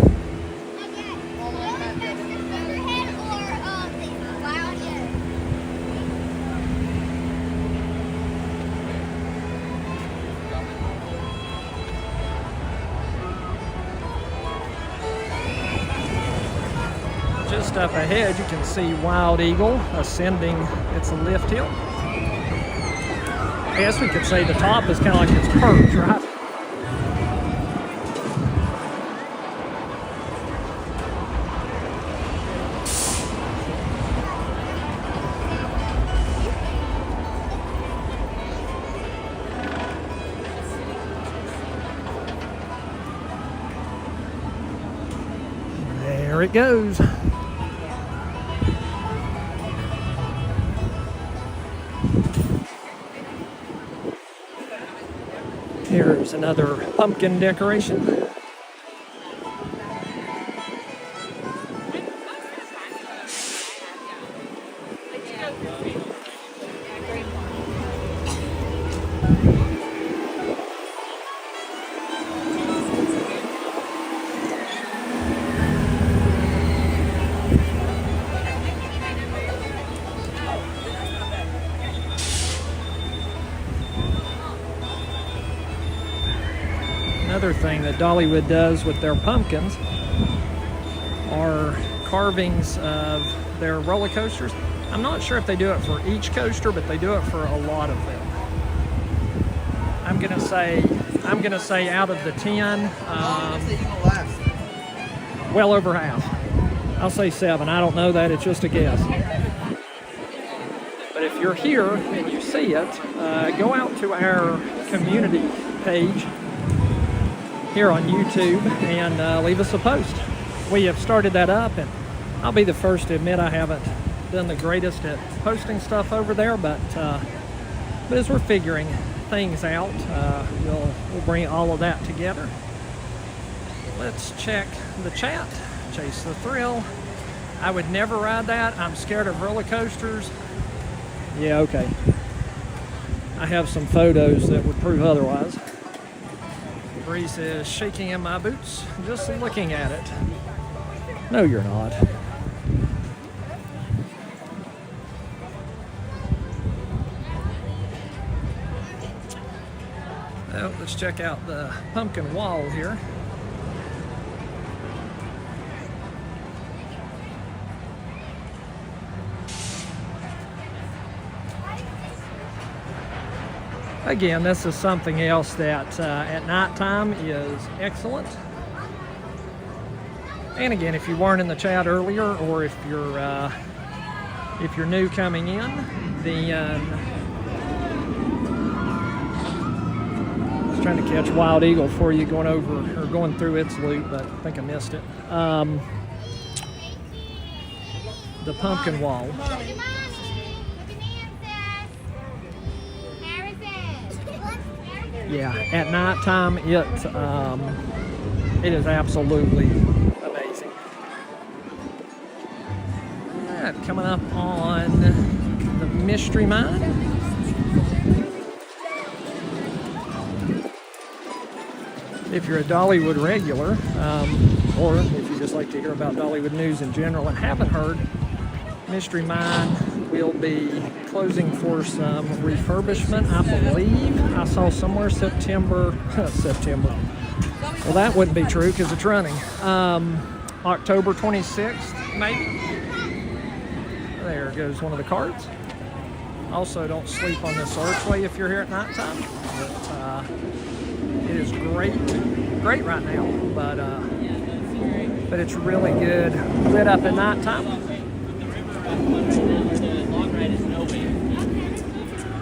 Just up ahead you can see Wild Eagle ascending its lift hill. I guess we could say the top is kind of like its perch, right? There it goes. Here's another pumpkin decoration. Another thing that Dollywood does with their pumpkins are carvings of their roller coasters. I'm not sure if they do it for each coaster, but they do it for a lot of them. I'm gonna say out of the 10, well over half. I'll say 7. I don't know that, it's just a guess. But if you're here and you see it, go out to our community page here on YouTube and leave us a post. We have started that up, and I'll be the first to admit I haven't done the greatest at posting stuff over there, but as we're figuring things out, we'll bring all of that together. Let's check the chat. Chase the Thrill. I would never ride that. I'm scared of roller coasters. Yeah, okay. I have some photos that would prove otherwise. Bree says, shaking in my boots, just looking at it. No, you're not. Well, let's check out the pumpkin wall here. Again, this is something else that at nighttime is excellent. And again, if you weren't in the chat earlier, or if you're new coming in, I was trying to catch Wild Eagle for you going over or going through its loop, but I think I missed it. The pumpkin wall. Yeah, at nighttime it is absolutely amazing. right, coming up on the Mystery Mine. If you're a Dollywood regular, or if you just like to hear about Dollywood news in general and haven't heard, Mystery Mine will be closing for some refurbishment, I believe. I saw somewhere September. Well, that wouldn't be true because it's running. October 26th, maybe. There goes one of the cards. Also, don't sleep on this archway if you're here at nighttime. It is great right now, but it's really good lit up at nighttime.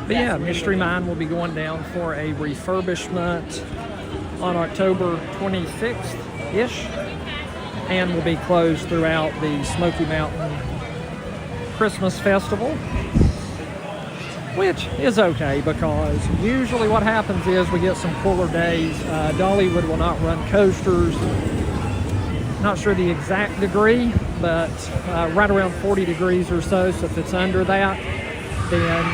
But yeah, Mystery Mine will be going down for a refurbishment on October 26th-ish, and will be closed throughout the Smoky Mountain Christmas Festival, which is okay because usually what happens is we get some cooler days. Dollywood will not run coasters. Not sure the exact degree, but right around 40 degrees or so. So if it's under that, then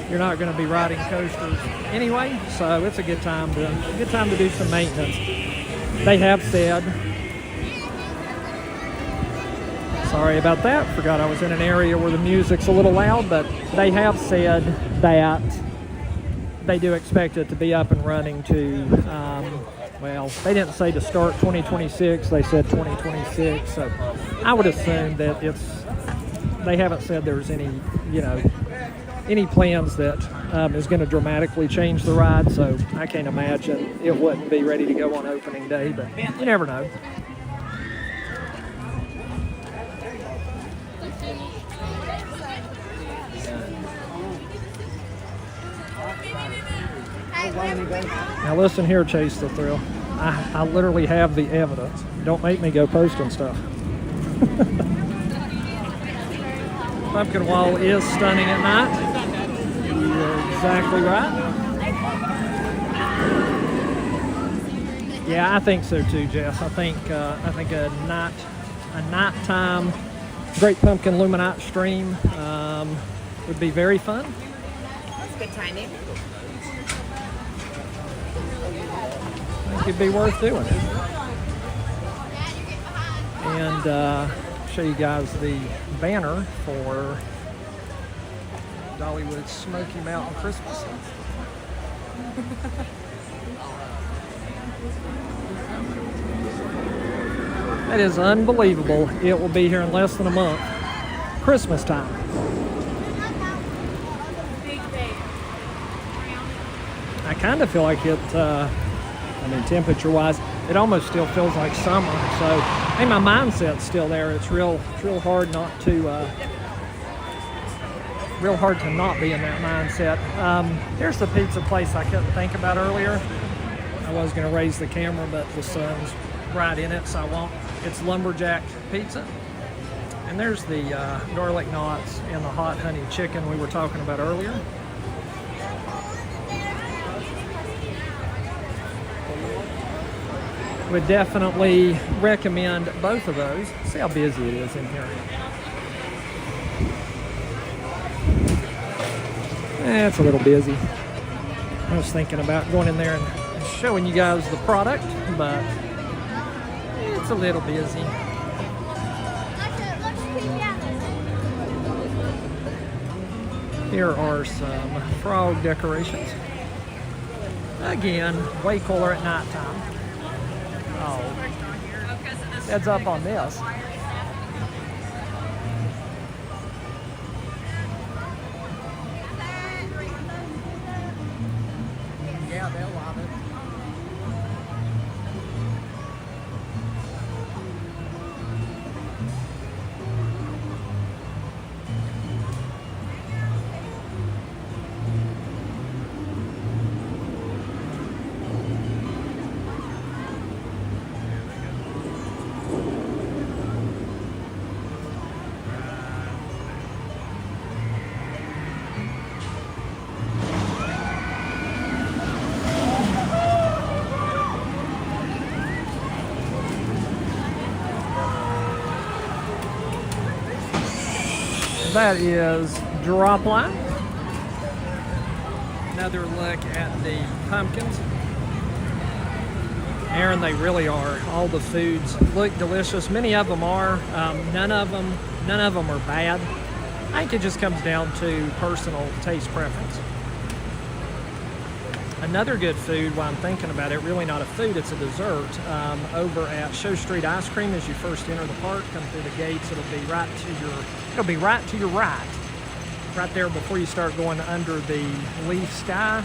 you're not going to be riding coasters anyway. So it's a good time to do some maintenance. They have said, sorry about that, forgot I was in an area where the music's a little loud, but they have said that they do expect it to be up and running to, well, they didn't say to start 2026, they said 2026, so I would assume that they haven't said there's any, any plans that is going to dramatically change the ride, so I can't imagine it wouldn't be ready to go on opening day, but you never know. Now listen here, Chase the Thrill. I literally have the evidence. Don't make me go posting stuff. Pumpkin Wall is stunning at night. You're exactly right. Yeah, I think so too, Jess. I think a nighttime Great Pumpkin Luminite stream would be very fun. That's good timing. I think it'd be worth doing it. And show you guys the banner for Dollywood Smoky Mountain Christmas. That is unbelievable. It will be here in less than a month. Christmas time. I kind of feel like it, temperature-wise, it almost still feels like summer. So I think my mindset's still there. It's real hard not to, not be in that mindset. There's the pizza place I couldn't think about earlier. I was going to raise the camera, but the sun's right in it, so I won't. It's Lumberjack Pizza. And there's the garlic knots and the hot honey chicken we were talking about earlier. Would definitely recommend both of those. See how busy it is in here. It's a little busy. I was thinking about going in there and showing you guys the product, but it's a little busy. Here are some frog decorations. Again, way cooler at nighttime. Oh, heads up on this. Yeah, they'll love it. That is drop line. Another look at the pumpkins. Aaron, they really are. All the foods look delicious. Many of them are. None of them are bad. I think it just comes down to personal taste preference. Another good food, while I'm thinking about it, really not a food, it's a dessert. Over at Show Street Ice Cream, as you first enter the park, come through the gates, it'll be right to your right. Right there before you start going under the leaf sky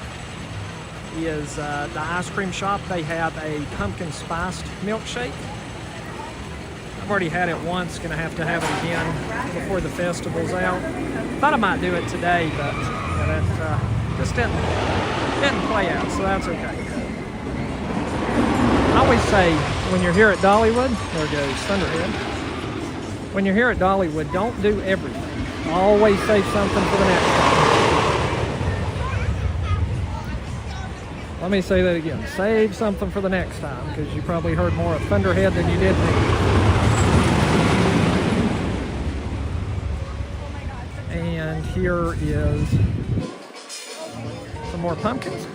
is the ice cream shop. They have a pumpkin spiced milkshake. I've already had it once, gonna have to have it again before the festival's out. Thought I might do it today, but it just didn't play out, so that's okay. I always say when you're here at Dollywood, there goes Thunderhead. When you're here at Dollywood, don't do everything. Always save something for the next time. Let me say that again. Save something for the next time, because you probably heard more of Thunderhead than you did me. And here is some more pumpkins.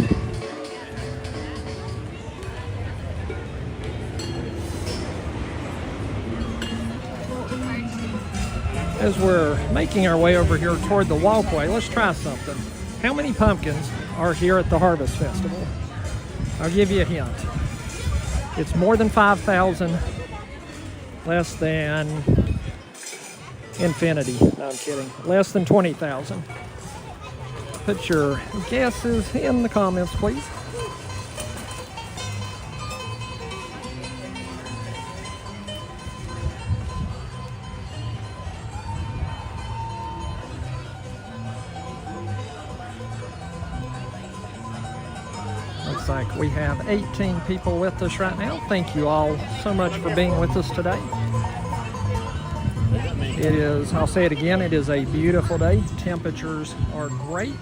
As we're making our way over here toward the walkway, let's try something. How many pumpkins are here at the Harvest Festival? I'll give you a hint. It's more than 5,000, less than infinity. No, I'm kidding. Less than 20,000. Put your guesses in the comments, please. Looks like we have 18 people with us right now. Thank you all so much for being with us today. It is, I'll say it again, it is a beautiful day. Temperatures are great.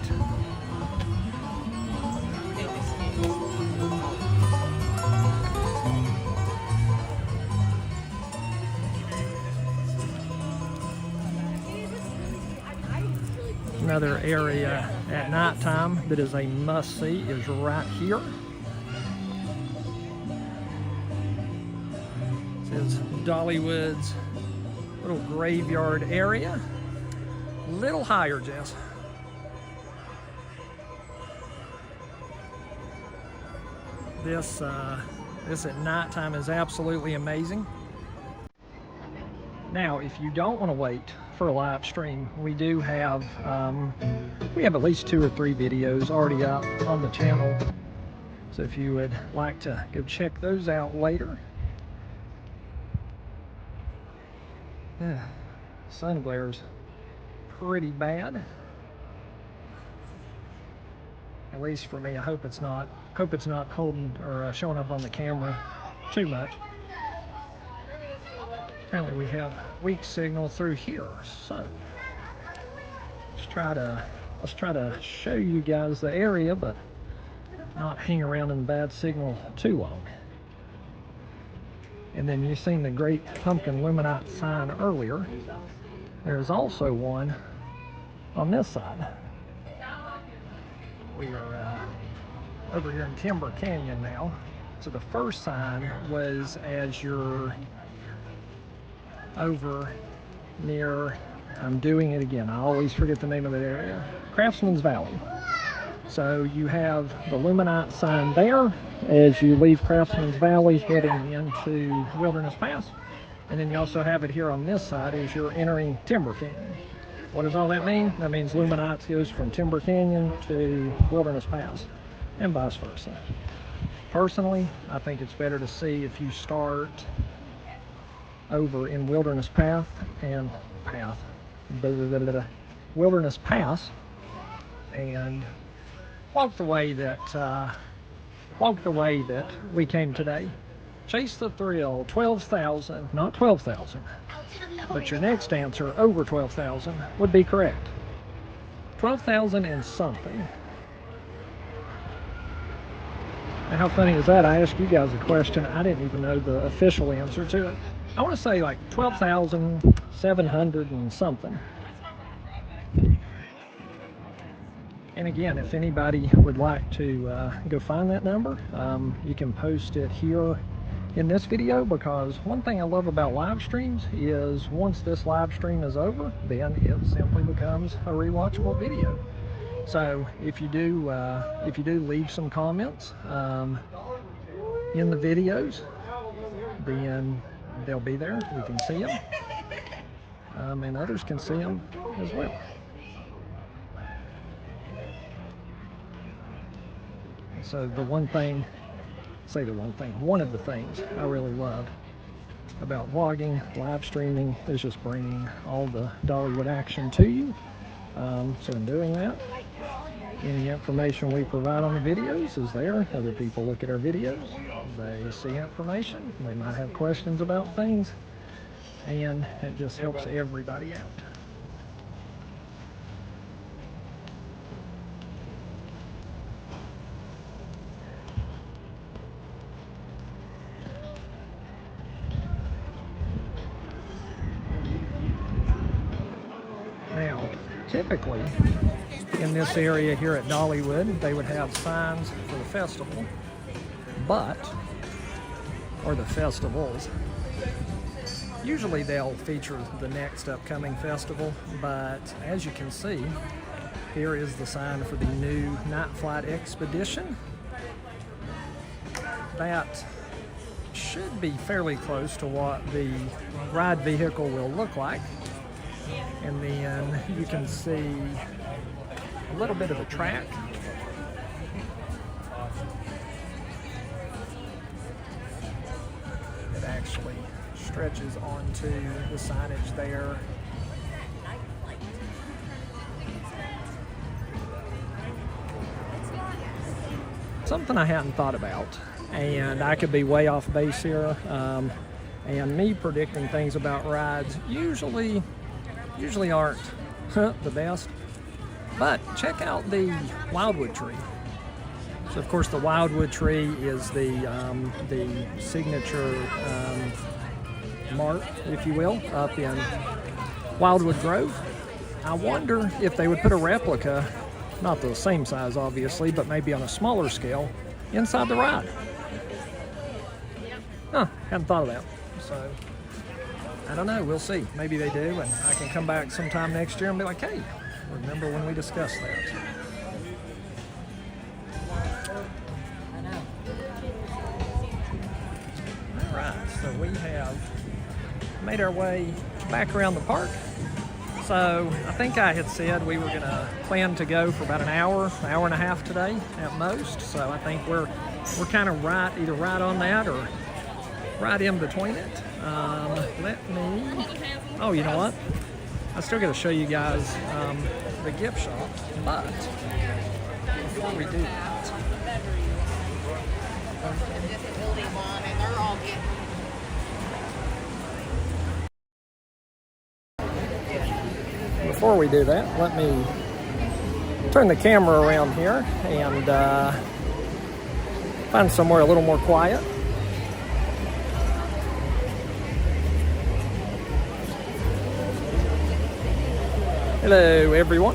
Another area at nighttime that is a must-see is right here. This is Dollywood's little graveyard area. A little higher, Jess. This at nighttime is absolutely amazing. Now, if you don't want to wait for a live stream, we do have at least 2 or 3 videos already up on the channel. So if you would like to go check those out later. Yeah, sun glare's pretty bad. At least for me. I hope it's not holding or showing up on the camera too much. Apparently we have weak signal through here, so let's try to show you guys the area, but not hang around in bad signal too long. And then you've seen the great pumpkin luminite sign earlier. There's also one on this side. We are over here in Timber Canyon now. So the first sign was as you're over near, I'm doing it again, I always forget the name of that area, Craftsman's Valley. So you have the luminite sign there as you leave Craftsman's Valley heading into Wilderness Pass. And then you also have it here on this side as you're entering Timber Canyon. What does all that mean? That means luminite goes from Timber Canyon to Wilderness Pass and vice versa. Personally, I think it's better to see if you start over in Wilderness Pass and walk the way that we came today. Chase the thrill. 12,000, not 12,000, but your next answer over 12,000 would be correct. 12,000 and something. And how funny is that? I asked you guys a question. I didn't even know the official answer to it. I want to say like 12,700 and something. And again, if anybody would like to go find that number, you can post it here in this video, because one thing I love about live streams is once this live stream is over, then it simply becomes a rewatchable video. So if you do leave some comments in the videos, then they'll be there. We can see them, and others can see them as well. So one of the things I really love about vlogging, live streaming, is just bringing all the Dollywood action to you. So in doing that, any information we provide on the videos is there. Other people look at our videos, they see information, they might have questions about things, and it just helps everybody out. Now, typically, in this area here at Dollywood, they would have signs for the festival, or the festivals. Usually they'll feature the next upcoming festival, but as you can see, here is the sign for the new Night Flight Expedition. That should be fairly close to what the ride vehicle will look like. And then you can see a little bit of the track. It actually stretches onto the signage there. Something I hadn't thought about, and I could be way off base here, and me predicting things about rides usually aren't the best. But check out the wildwood tree. So of course the wildwood tree is the signature mark, if you will, up in Wildwood Grove. I wonder if they would put a replica, not the same size obviously, but maybe on a smaller scale, inside the ride. Hadn't thought of that. So I don't know, we'll see. Maybe they do, and I can come back sometime next year and be like, hey, remember when we discussed that? All right, so we have made our way back around the park. So I think I had said we were gonna plan to go for about an hour and a half today at most. So I think we're kind of either right on that or right in between it. Oh, you know what? I still got to show you guys the gift shop, but before we do that, let me turn the camera around here and find somewhere a little more quiet. Hello, everyone.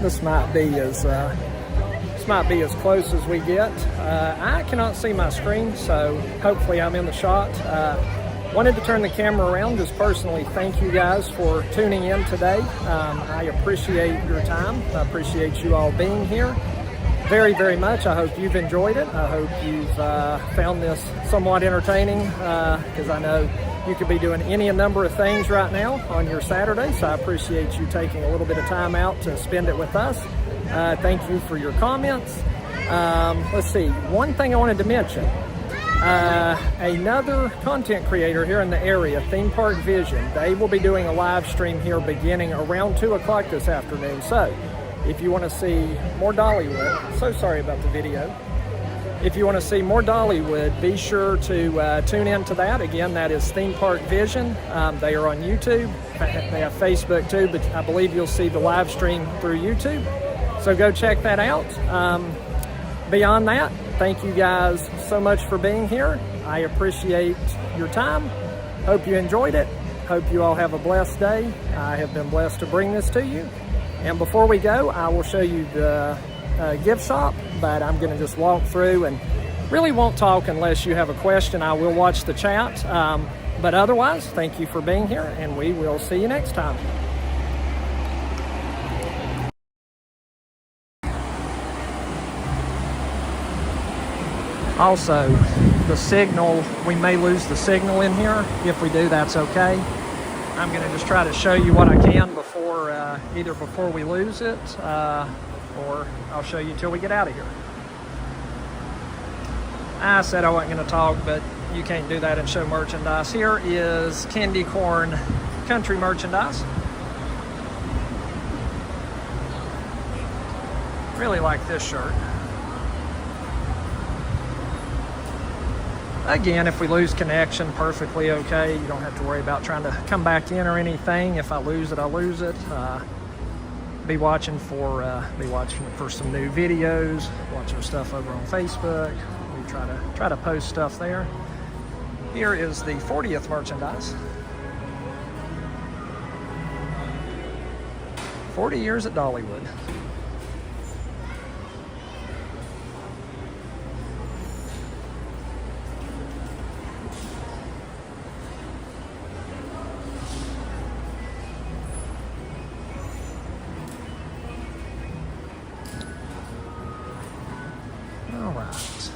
This might be as close as we get. I cannot see my screen, so hopefully I'm in the shot. Wanted to turn the camera around, just personally thank you guys for tuning in today. I appreciate your time. I appreciate you all being here very, very much. I hope you've enjoyed it. I hope you've found this somewhat entertaining, because I know you could be doing any number of things right now on your Saturday, so I appreciate you taking a little bit of time out to spend it with us. Thank you for your comments. Let's see, one thing I wanted to mention. Another content creator here in the area, Theme Park Vision, they will be doing a live stream here beginning around 2 o'clock this afternoon. So if you want to see more Dollywood, so sorry about the video. If you want to see more Dollywood, be sure to tune in to that. Again, that is Theme Park Vision. They are on YouTube. They have Facebook too, but I believe you'll see the live stream through YouTube. So go check that out. Beyond that, thank you guys so much for being here. I appreciate your time. Hope you enjoyed it. Hope you all have a blessed day. I have been blessed to bring this to you. And before we go, I will show you the gift shop, but I'm going to just walk through and really won't talk unless you have a question. I will watch the chat. But otherwise, thank you for being here, and we will see you next time. Also, the signal, we may lose the signal in here. If we do, that's okay. I'm going to just try to show you what I can before, either before we lose it, or I'll show you till we get out of here. I said I wasn't going to talk, but you can't do that and show merchandise. Here is Candy Corn country merchandise. Really like this shirt. Again, if we lose connection, perfectly okay. You don't have to worry about trying to come back in or anything. If I lose it, I lose it. Be watching for some new videos, watching stuff over on Facebook. We try to post stuff there. Here is the 40th merchandise. 40 years at Dollywood. All right.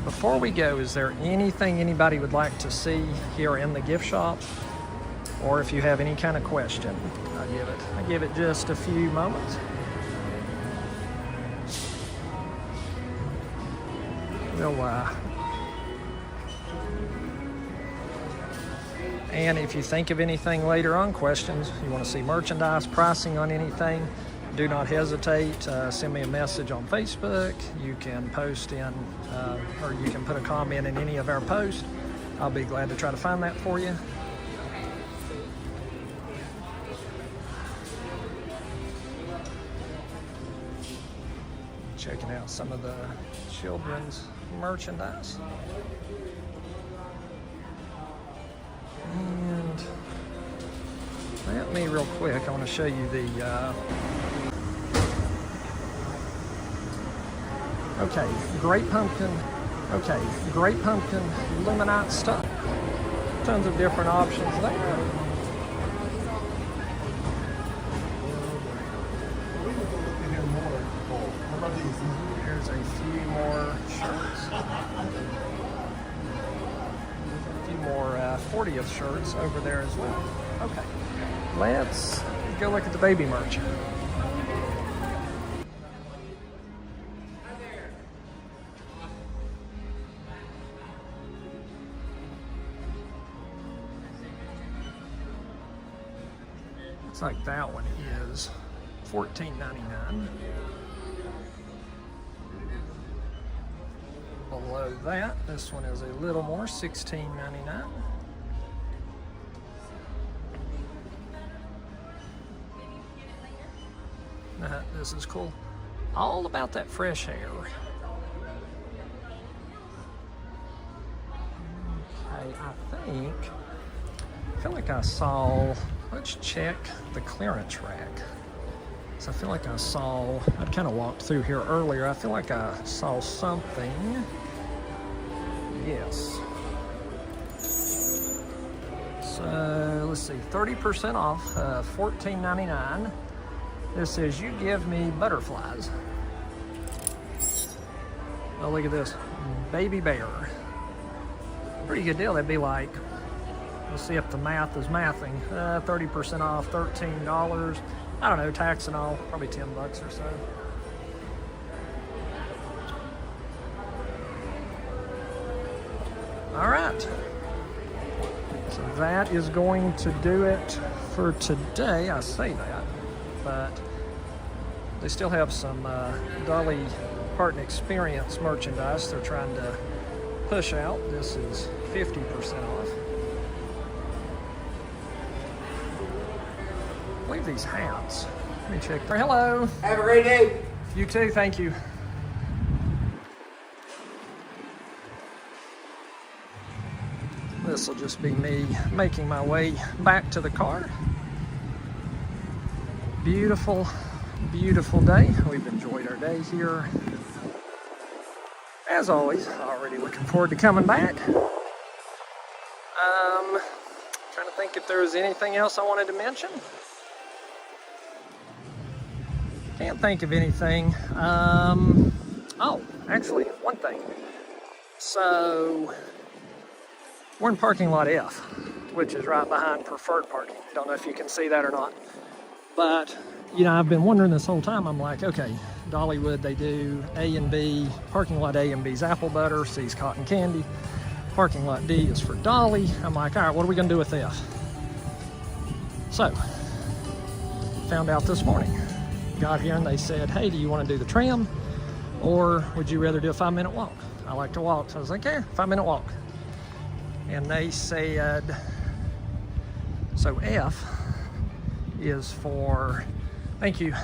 Before we go, is there anything anybody would like to see here in the gift shop? Or if you have any kind of question, I give it just a few moments. And if you think of anything later on, questions, you want to see merchandise, pricing on anything, do not hesitate. Send me a message on Facebook. You can post in, or you can put a comment in any of our posts. I'll be glad to try to find that for you. Checking out some of the children's merchandise. And let me real quick, I want to show you the Great Pumpkin Luminite stuff. Tons of different options there. Here's a few more shirts. A few more 40th shirts over there as well. Okay, let's go look at the baby merch. Looks like that one is $14.99. Below that, this one is a little more, $16.99. This is cool. All about that fresh hair. Okay, I feel like I saw, let's check the clearance rack. So I feel like I kind of walked through here earlier. I feel like I saw something. Yes. So let's see, 30% off, $14.99. This says, you give me butterflies. Oh, look at this, baby bear. Pretty good deal. That'd be like, let's see if the math is mathing. 30% off, $13. I don't know, tax and all, probably $10 or so. All right. So that is going to do it for today. I say that, but they still have some Dolly Parton Experience merchandise they're trying to push out. This is 50% off. I believe these hats. Let me check. Hello. Have a great day. You too. Thank you. this will just be me making my way back to the car. Beautiful, beautiful day. We've enjoyed our day here. As always, already looking forward to coming back. Trying to think if there was anything else I wanted to mention. Can't think of anything. Oh, actually, one thing. So, we're in parking lot F, which is right behind preferred parking. Don't know if you can see that or not. But, you know, I've been wondering this whole time. I'm like, okay, Dollywood, they do A and B. Parking lot A and B's apple butter, C's cotton candy. Parking lot D is for Dolly. I'm like, all right, what are we gonna do with F? So, found out this morning. Got here and they said, hey, do you want to do the tram or would you rather do a 5-minute walk? I like to walk, so I was like, yeah, 5-minute walk. And they said, so F is for, thank you.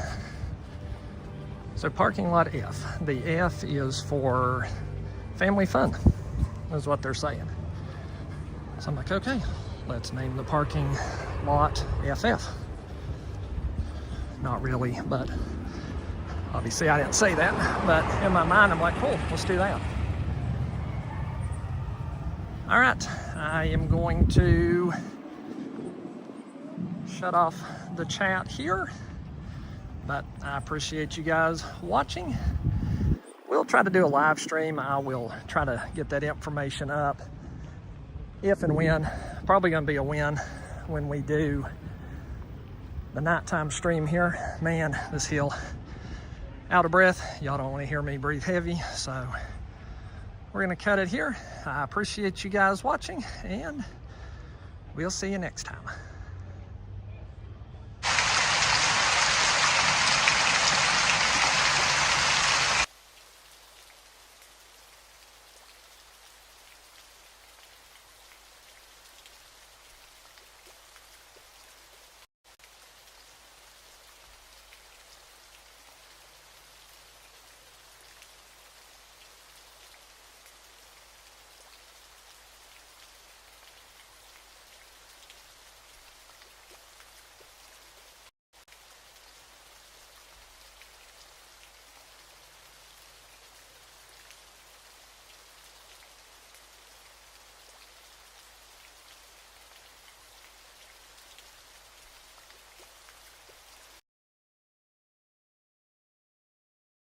So parking lot F, the F is for family fun, is what they're saying. So I'm like, okay, let's name the parking lot FF. Not really, but obviously I didn't say that, but in my mind I'm like, cool, let's do that. All right, I am going to shut off the chat here, but I appreciate you guys watching. We'll try to do a live stream. I will try to get that information up if and when. Probably gonna be a win when we do the nighttime stream here. Man, this hill, out of breath. Y'all don't want to hear me breathe heavy, so we're gonna cut it here. I appreciate you guys watching, and we'll see you next time.